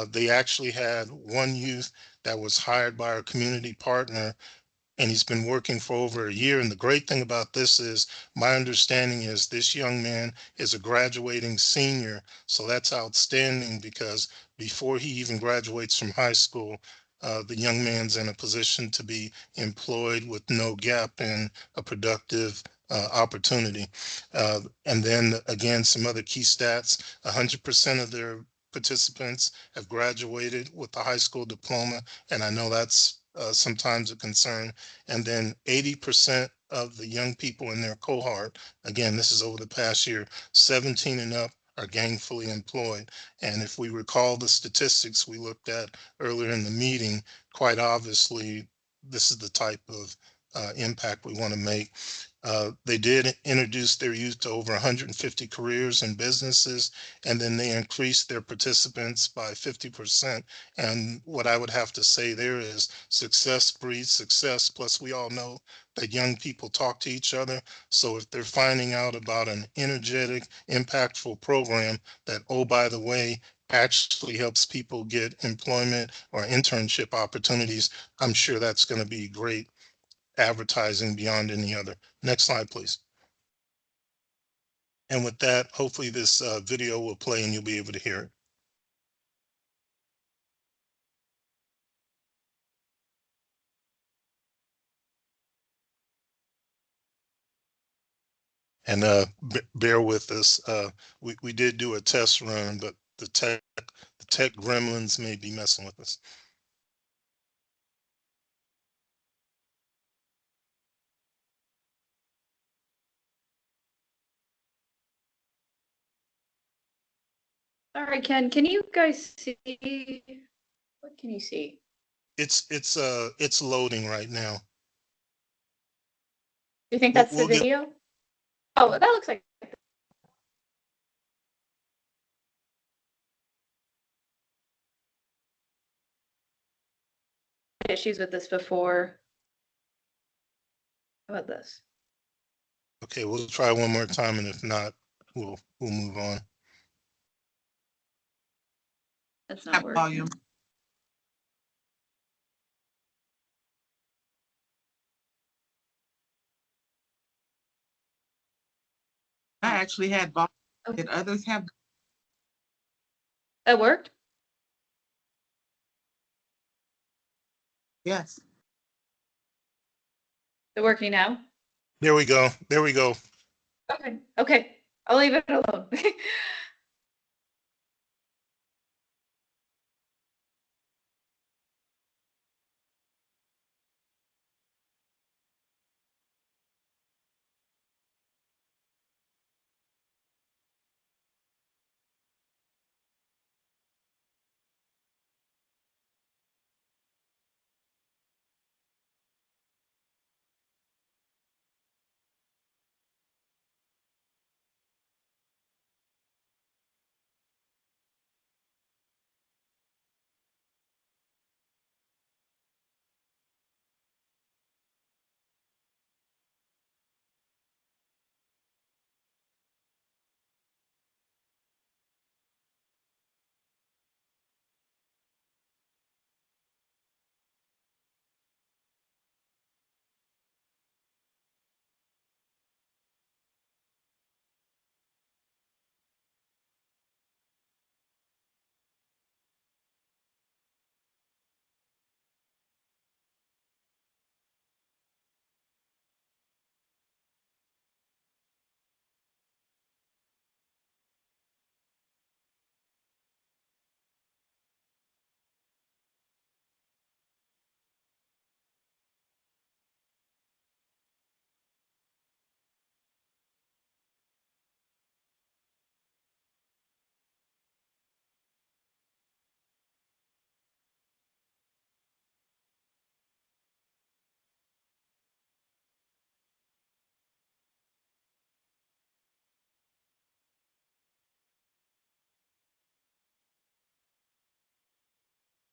they actually had one youth that was hired by our community partner, and he's been working for over a year. And the great thing about this is, my understanding is this young man is a graduating senior. So that's outstanding, because before he even graduates from high school, the young man's in a position to be employed with no gap in a productive opportunity. And then again, some other key stats: 100% of their participants have graduated with a high school diploma. And I know that's sometimes a concern. And then 80% of the young people in their cohort, again, this is over the past year, 17 and up, are gainfully employed. And if we recall the statistics we looked at earlier in the meeting, quite obviously, this is the type of impact we want to make. They did introduce their youth to over 150 careers and businesses, and then they increased their participants by 50%. And what I would have to say there is success breeds success. Plus, we all know that young people talk to each other. So if they're finding out about an energetic, impactful program that, oh, by the way, actually helps people get employment or internship opportunities, I'm sure that's going to be great advertising beyond any other. Next slide, please. And with that, hopefully this video will play and you'll be able to hear it. And bear with us. We did do a test run, but the tech gremlins may be messing with us. All right, Ken, can you guys see? What can you see? It's loading right now. Do you think We'll- that's the we'll get- video? Oh, that looks like issues with this before. How about this? Okay, we'll try one more time, and if not, we'll move on. That's Have not working. volume. I actually had volume. Did others have? That worked? Yes. Is it working now? There we go. There we go. Okay, okay. I'll leave it alone.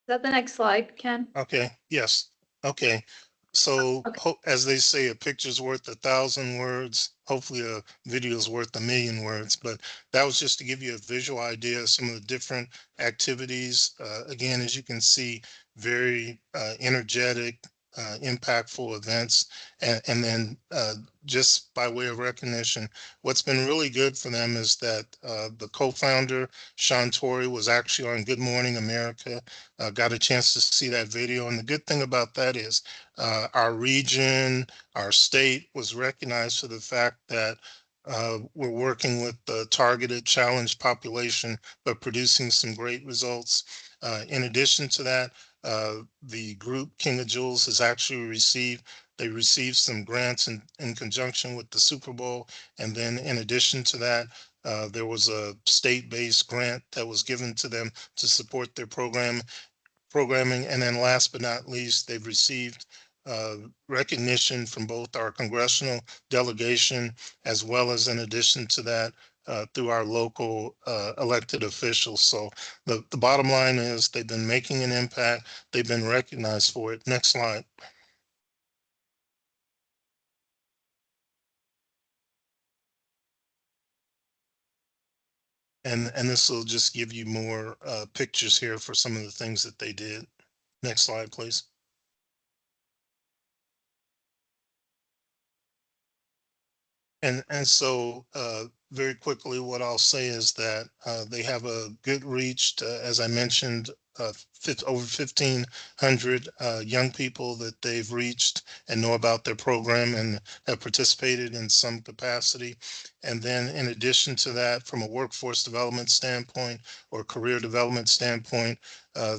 Is that the next slide, Ken? Okay, yes. Okay. So Okay. as they say, a picture's worth 1,000 words. Hopefully a video's worth 1,000,000 words, but that was just to give you a visual idea of some of the different activities. Again, as you can see, very energetic, impactful events. And then just by way of recognition, what's been really good for them is that the co-founder, Sean Torrey, was actually on Good Morning America. Got a chance to see that video. And the good thing about that is our region, our state was recognized for the fact that we're working with the targeted challenged population, but producing some great results. In addition to that, the group King of Jewels has actually received some grants in conjunction with the Super Bowl. And then in addition to that, there was a state-based grant that was given to them to support their programming. And then last but not least, they've received recognition from both our congressional delegation as well as in addition to that through our local elected officials. So the bottom line is they've been making an impact. They've been recognized for it. Next slide. And this will just give you more pictures here for some of the things that they did. Next slide, please. And so very quickly, what I'll say is that they have a good reach, as I mentioned, over 1,500 young people that they've reached and know about their program and have participated in some capacity. And then in addition to that, from a workforce development standpoint or career development standpoint,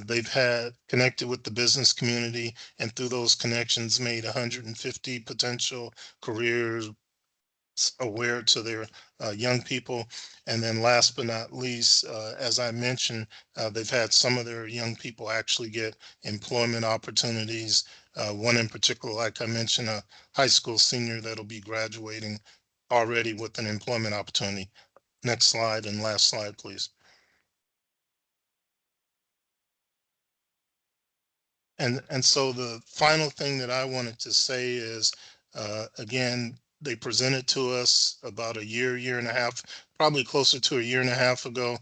they've had connected with the business community and through those connections made 150 potential careers aware to their young people. And then last but not least, as I mentioned, they've had some of their young people actually get employment opportunities. One in particular, like I mentioned, a high school senior that'll be graduating already with an employment opportunity. Next slide and last slide, please. And so the final thing that I wanted to say is, again, they presented to us about a year and a half, probably closer to a year and a half ago.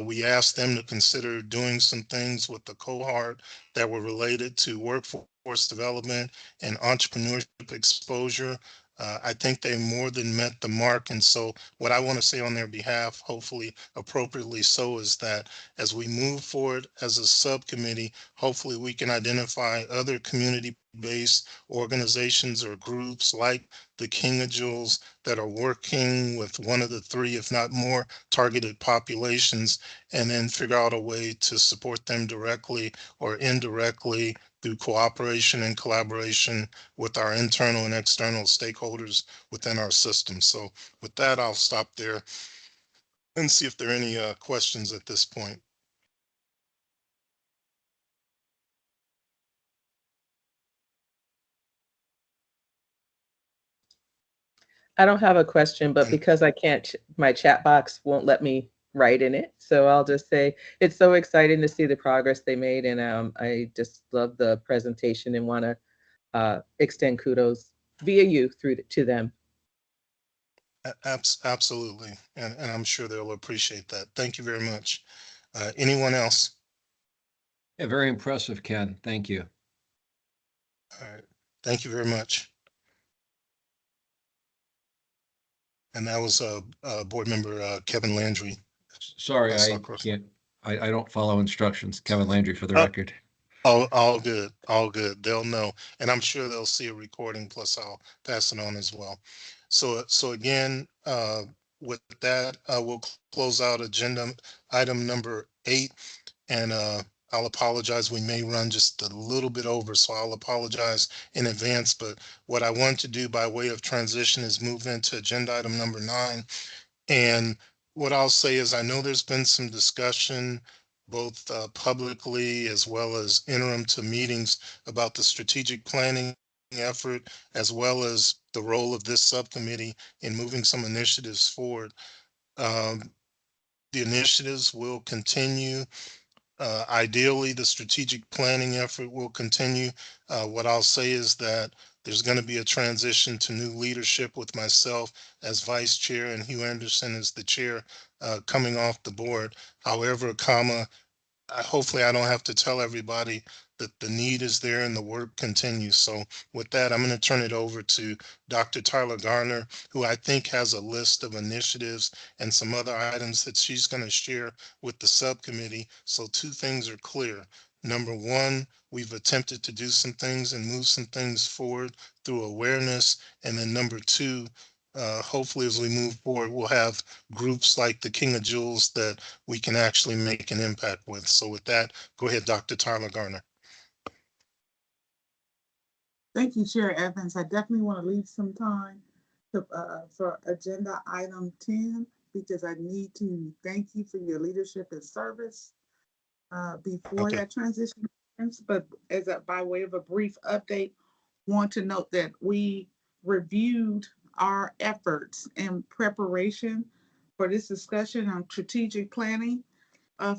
We asked them to consider doing some things with the cohort that were related to workforce development and entrepreneurship exposure. I think they more than met the mark. And so what I want to say on their behalf, hopefully appropriately so, is that as we move forward as a subcommittee, hopefully we can identify other community-based organizations or groups like the King of Jewels that are working with one of the three, if not more, targeted populations, and then figure out a way to support them directly or indirectly through cooperation and collaboration with our internal and external stakeholders within our system. So with that, I'll stop there and see if there are any questions at this point. I don't have a question, but because I can't, my chat box won't let me write in it. So I'll just say it's so exciting to see the progress they made. And I just love the presentation and want to extend kudos via you to them. Absolutely. And I'm sure they'll appreciate that. Thank you very much. Anyone else? Yeah, very impressive, Ken. Thank you. All right. Thank you very much. And that was board member Kevin Landry. Sorry, saw I across. can't, I don't follow instructions. Kevin Landry for the Oh. record. All good, all good. They'll know, and I'm sure they'll see a recording. Plus, I'll pass it on as well. So again, with that, we'll close out agenda item number 8, and I'll apologize. We may run just a little bit over, so I'll apologize in advance. But what I want to do by way of transition is move into agenda item number 9. And what I'll say is, I know there's been some discussion both publicly as well as interim to meetings about the strategic planning effort, as well as the role of this subcommittee in moving some initiatives forward. Um, the initiatives will continue. Ideally, the strategic planning effort will continue. What I'll say is that there's going to be a transition to new leadership with myself as vice chair and Hugh Anderson as the chair coming off the board. However, hopefully I don't have to tell everybody that the need is there and the work continues. So with that, I'm going to turn it over to Dr. Tyler Garner, who I think has a list of initiatives and some other items that she's going to share with the subcommittee. So 2 things are clear. Number 1, we've attempted to do some things and move some things forward through awareness. And then number 2, hopefully as we move forward, we'll have groups like the King of Jewels that we can actually make an impact with. So with that, go ahead, Dr. Tyler Garner. Thank you, Chair Evans. I definitely want to leave some time for agenda item 10, because I need to thank you for your leadership and service before Okay. that transition. But by way of a brief update, want to note that we reviewed our efforts in preparation for this discussion on strategic planning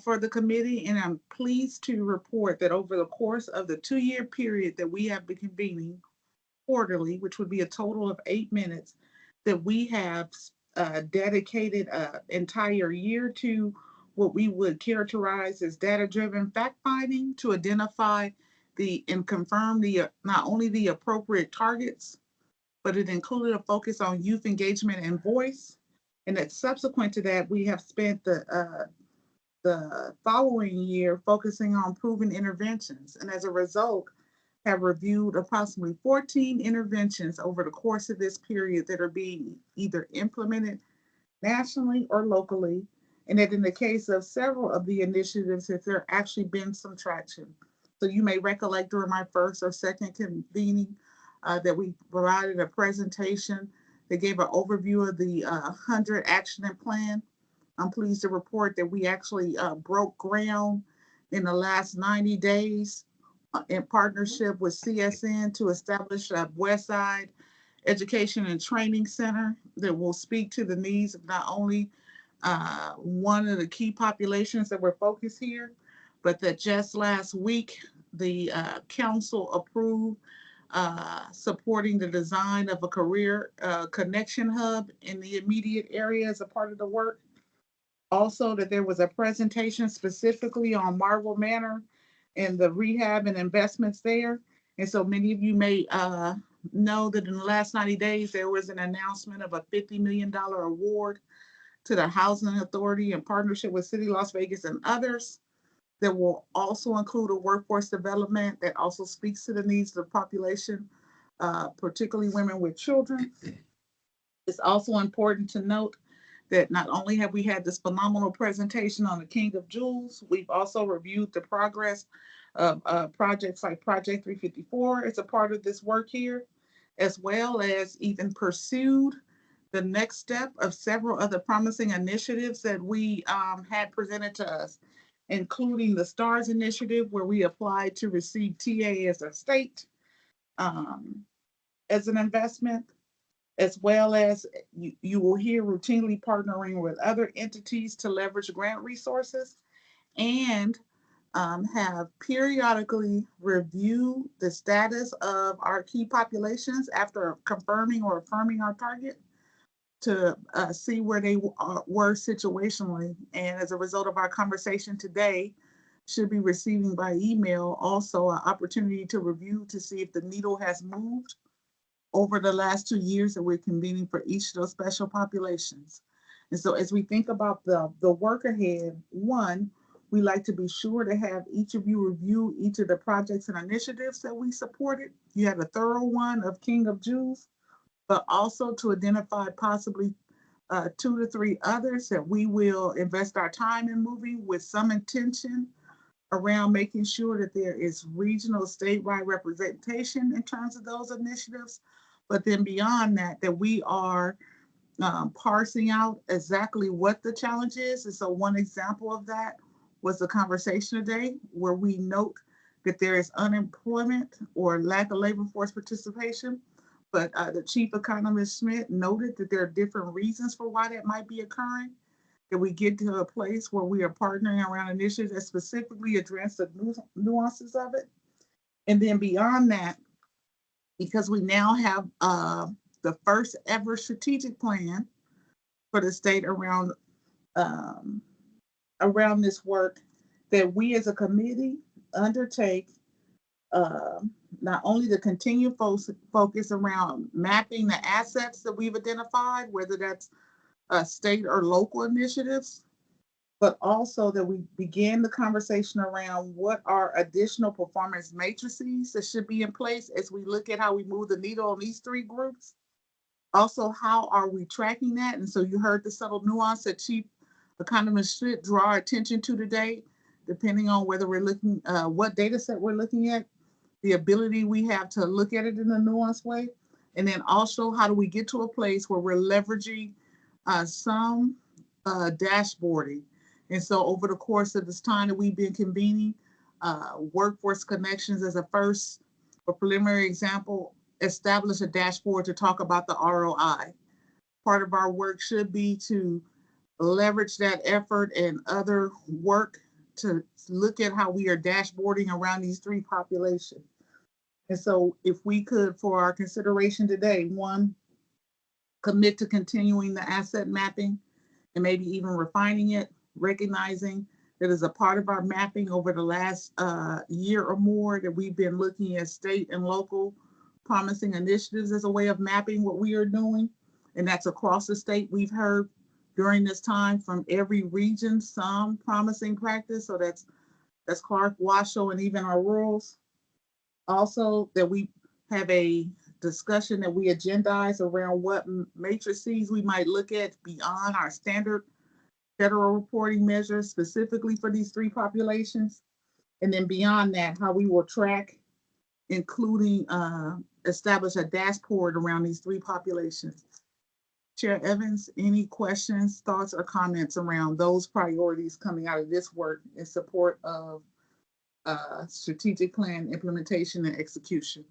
for the committee, and I'm pleased to report that over the course of the 2-year period that we have been convening quarterly, which would be a total of 8 minutes, that we have dedicated an entire year to what we would characterize as data-driven fact-finding to identify and confirm not only the appropriate targets, but it included a focus on youth engagement and voice. And that subsequent to that, we have spent the following year focusing on proven interventions. And as a result, have reviewed approximately 14 interventions over the course of this period that are being either implemented nationally or locally. And that in the case of several of the initiatives, that there actually been some traction. So you may recollect during my first or second convening that we provided a presentation that gave an overview of the 100 Action Plan. I'm pleased to report that we actually broke ground in the last 90 days in partnership with CSN to establish a Westside Education and Training Center that will speak to the needs of not only one of the key populations that were focused here, but that just last week, the council approved supporting the design of a career connection hub in the immediate area as a part of the work. Also, that there was a presentation specifically on Marvel Manor and the rehab and investments there. And so many of you may know that in the last 90 days, there was an announcement of a $50 million award to the Housing Authority in partnership with City Las Vegas and others that will also include a workforce development that also speaks to the needs of the population, particularly women with children. It's also important to note that not only have we had this phenomenal presentation on the King of Jewels, we've also reviewed the progress of projects like Project 354 as a part of this work here, as well as even pursued the next step of several other promising initiatives that we had presented to us, including the STARS initiative, where we applied to receive TA as a state as an investment, as well as you will hear routinely partnering with other entities to leverage grant resources, and have periodically reviewed the status of our key populations after confirming or affirming our target to see where they were situationally. And as a result of our conversation today, should be receiving by email also an opportunity to review to see if the needle has moved over the last 2 years that we're convening for each of those special populations. And so as we think about the work ahead, one, we like to be sure to have each of you review each of the projects and initiatives that we supported. You had a thorough one of King of Jewels, but also to identify possibly 2 to 3 others that we will invest our time in moving with some intention around making sure that there is regional, statewide representation in terms of those initiatives. But then beyond that, that we are parsing out exactly what the challenge is. And so one example of that was the conversation today, where we note that there is unemployment or lack of labor force participation. But the chief economist Schmidt noted that there are different reasons for why that might be occurring, that we get to a place where we are partnering around initiatives that specifically address the nuances of it. And then beyond that, because we now have the first ever strategic plan for the state around this work, that we as a committee undertake not only the continued focus around mapping the assets that we've identified, whether that's state or local initiatives, but also that we begin the conversation around what are additional performance matrices that should be in place as we look at how we move the needle on these 3 groups. Also, how are we tracking that? And so you heard the subtle nuance that Chief Economist should draw our attention to today, depending on whether we're looking, what data set we're looking at, the ability we have to look at it in a nuanced way. And then also, how do we get to a place where we're leveraging some dashboarding? And so over the course of this time that we've been convening, Workforce Connections as a first or preliminary example establish a dashboard to talk about the ROI. Part of our work should be to leverage that effort and other work to look at how we are dashboarding around these three populations. And so if we could, for our consideration today, one, commit to continuing the asset mapping and maybe even refining it, recognizing that as a part of our mapping over the last year or more that we've been looking at state and local promising initiatives as a way of mapping what we are doing. And that's across the state. We've heard during this time from every region some promising practice. So that's Clark, Washoe, and even our rurals. Also, that we have a discussion that we agendize around what matrices we might look at beyond our standard federal reporting measures specifically for these three populations. And then beyond that, how we will track, including establish a dashboard around these three populations. Chair Evans, any questions, thoughts, or comments around those priorities coming out of this work in support of strategic plan implementation and execution?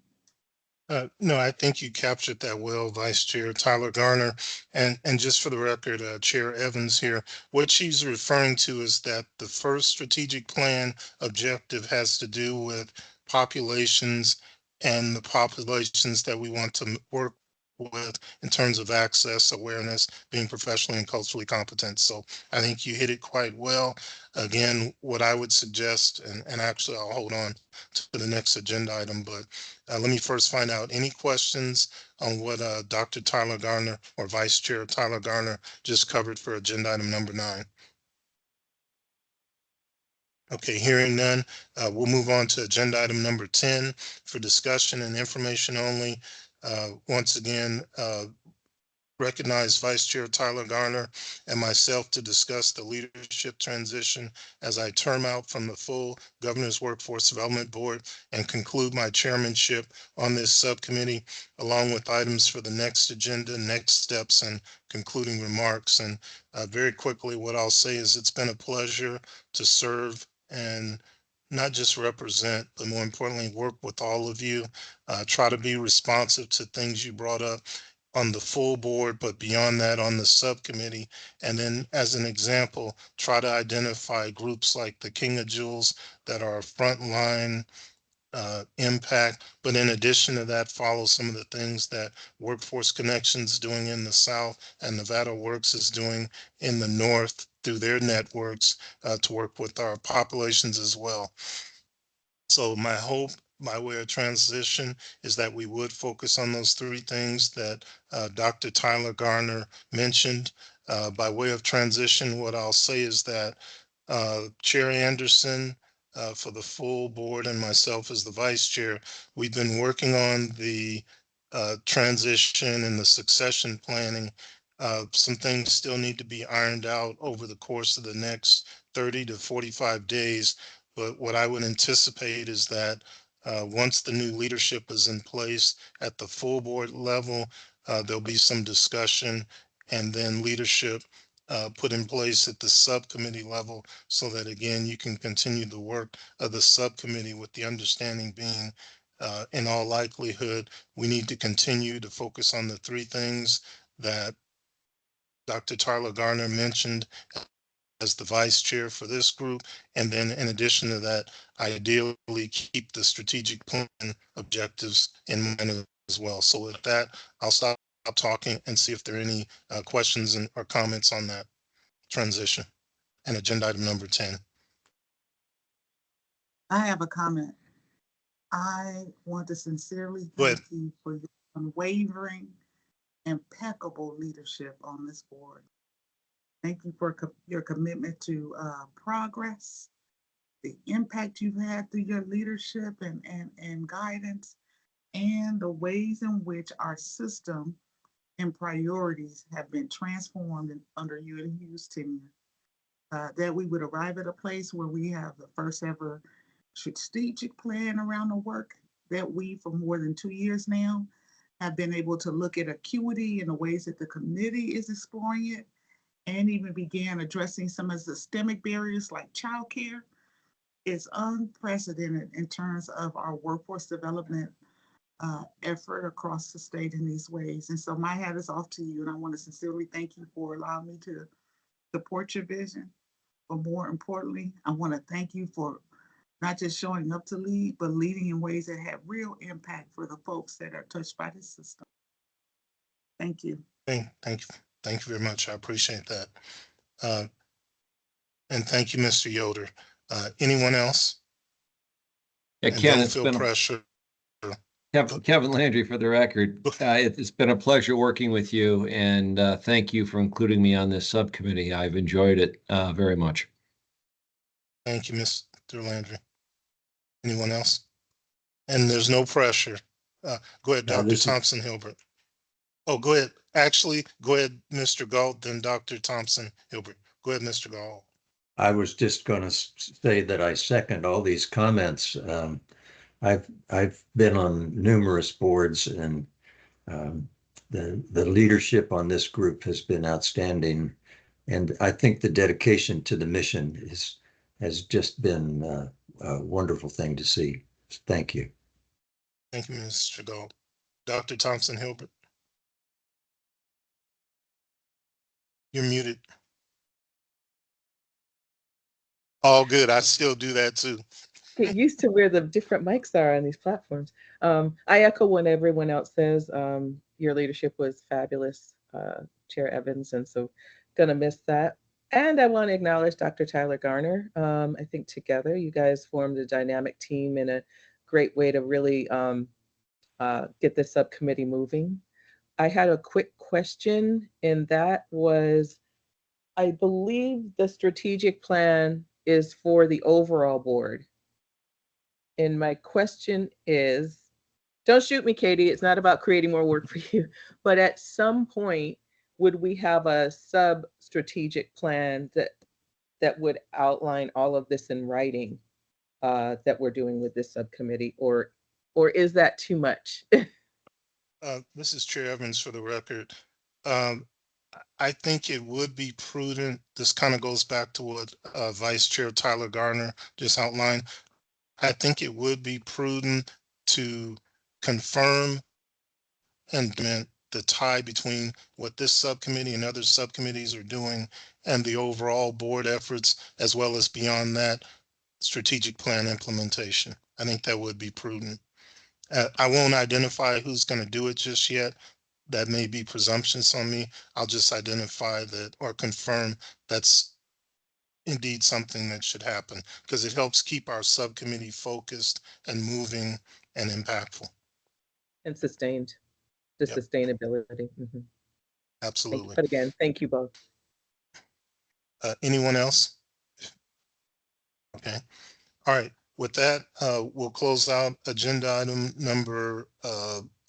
No, I think you captured that well, Vice Chair Tyler Garner. And just for the record, Chair Evans here, what she's referring to is that the first strategic plan objective has to do with populations and the populations that we want to work with in terms of access, awareness, being professionally and culturally competent. So I think you hit it quite well. Again, what I would suggest, and actually I'll hold on to the next agenda item, but let me first find out any questions on what Dr. Tyler Garner or Vice Chair Tyler Garner just covered for agenda item number 9. Okay, hearing none, we'll move on to agenda item number 10 for discussion and information only. Once again, recognize Vice Chair Tyler Garner and myself to discuss the leadership transition as I term out from the full Governor's Workforce Development Board and conclude my chairmanship on this subcommittee, along with items for the next agenda, next steps, and concluding remarks. And very quickly, what I'll say is it's been a pleasure to serve and not just represent, but more importantly, work with all of you, try to be responsive to things you brought up on the full board, but beyond that on the subcommittee. And then as an example, try to identify groups like the King of Jewels that are frontline impact. But in addition to that, follow some of the things that Workforce Connections doing in the South and Nevada Works is doing in the North through their networks to work with our populations as well. So my hope, my way of transition is that we would focus on those three things that Dr. Tyler Garner mentioned. By way of transition, what I'll say is that Chair Anderson, for the full board, and myself as the vice chair, we've been working on the transition and the succession planning. Some things still need to be ironed out over the course of the next 30 to 45 days. But what I would anticipate is that once the new leadership is in place at the full board level, there'll be some discussion and then leadership put in place at the subcommittee level so that, again, you can continue the work of the subcommittee with the understanding being, in all likelihood, we need to continue to focus on the three things that Dr. Tyler Garner mentioned as the vice chair for this group. And then in addition to that, ideally keep the strategic plan objectives in mind as well. So with that, I'll stop talking and see if there are any questions or comments on that transition and agenda item number 10. I have a comment. I want to sincerely Go ahead. thank you for your unwavering, impeccable leadership on this board. Thank you for your commitment to progress, the impact you've had through your leadership and guidance, and the ways in which our system and priorities have been transformed under you and Hugh's tenure. That we would arrive at a place where we have the first ever strategic plan around the work that we, for more than 2 years now, have been able to look at acuity in the ways that the committee is exploring it, and even began addressing some of the systemic barriers like childcare, is unprecedented in terms of our workforce development effort across the state in these ways. And so my hat is off to you, and I want to sincerely thank you for allowing me to support your vision. But more importantly, I want to thank you for not just showing up to lead, but leading in ways that have real impact for the folks that are touched by this system. Thank you. Thank you very much. I appreciate that. Uh, and thank you, Mr. Yoder. Anyone else? Yeah, And Ken, don't it's feel been pressure. Kevin Landry for the record. It's been a pleasure working with you, and thank you for including me on this subcommittee. I've enjoyed it very much. Thank you, Mr. Landry. Anyone else? And there's no pressure. Go ahead, Dr. This is, Thompson Hilbert. Oh, go ahead. Actually, go ahead, Mr. Galt, then Dr. Thompson Hilbert. Go ahead, Mr. Galt. I was just going to say that I second all these comments. I've been on numerous boards, and the leadership on this group has been outstanding, and I think the dedication to the mission has just been a wonderful thing to see. Thank you. Thank you, Mr. Galt. Dr. Thompson Hilbert. You're muted. All good. I still do that too. Get used to where the different mics are on these platforms. I echo what everyone else says. Your leadership was fabulous, Chair Evans, and so gonna miss that. And I want to acknowledge Dr. Tyler Garner. I think together you guys formed a dynamic team and a great way to really get this subcommittee moving. I had a quick question, and that was, I believe the strategic plan is for the overall board. And my question is, don't shoot me, Katie, it's not about creating more work for you, but at some point, would we have a sub-strategic plan that would outline all of this in writing that we're doing with this subcommittee, or is that too much? This is Chair Evans for the record. I think it would be prudent. This kind of goes back to what Vice Chair Tyler Garner just outlined. I think it would be prudent to confirm and the tie between what this subcommittee and other subcommittees are doing and the overall board efforts, as well as beyond that, strategic plan implementation. I think that would be prudent. I won't identify who's going to do it just yet. That may be presumptions on me. I'll just identify that or confirm that's indeed something that should happen, because it helps keep our subcommittee focused and moving and impactful. And sustained, the Yep. sustainability. Mhm. Absolutely. But again, thank you both. Anyone else? Okay. All right. With that, we'll close out agenda item number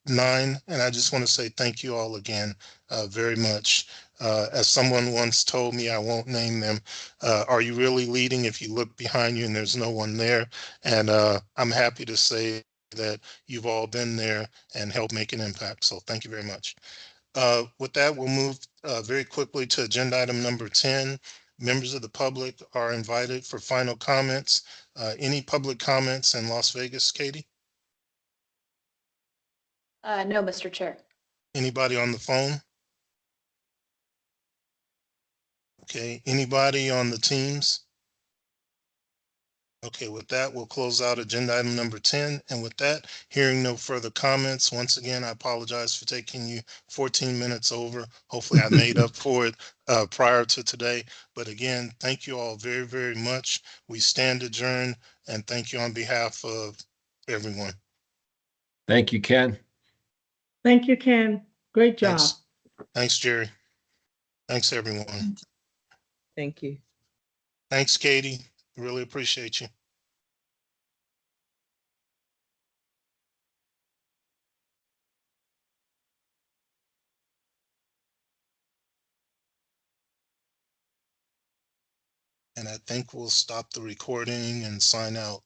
9. And I just want to say thank you all again very much. As someone once told me, I won't name them, are you really leading if you look behind you and there's no one there? And I'm happy to say that you've all been there and helped make an impact. So thank you very much. With that, we'll move very quickly to agenda item number 10. Members of the public are invited for final comments. Any public comments in Las Vegas, Katie? No, Mr. Chair. Anybody on the phone? Okay, anybody on the teams? Okay, with that, we'll close out agenda item number 10. And with that, hearing no further comments, once again, I apologize for taking you 14 minutes over. Hopefully I made up for it prior to today. But again, thank you all very, very much. We stand adjourned, and thank you on behalf of everyone. Thank you, Ken. Thank you, Ken. Great job. Thanks. Thanks, Jerry. Thanks, everyone. Thank you. Thanks, Katie. Really appreciate you. And I think we'll stop the recording and sign out.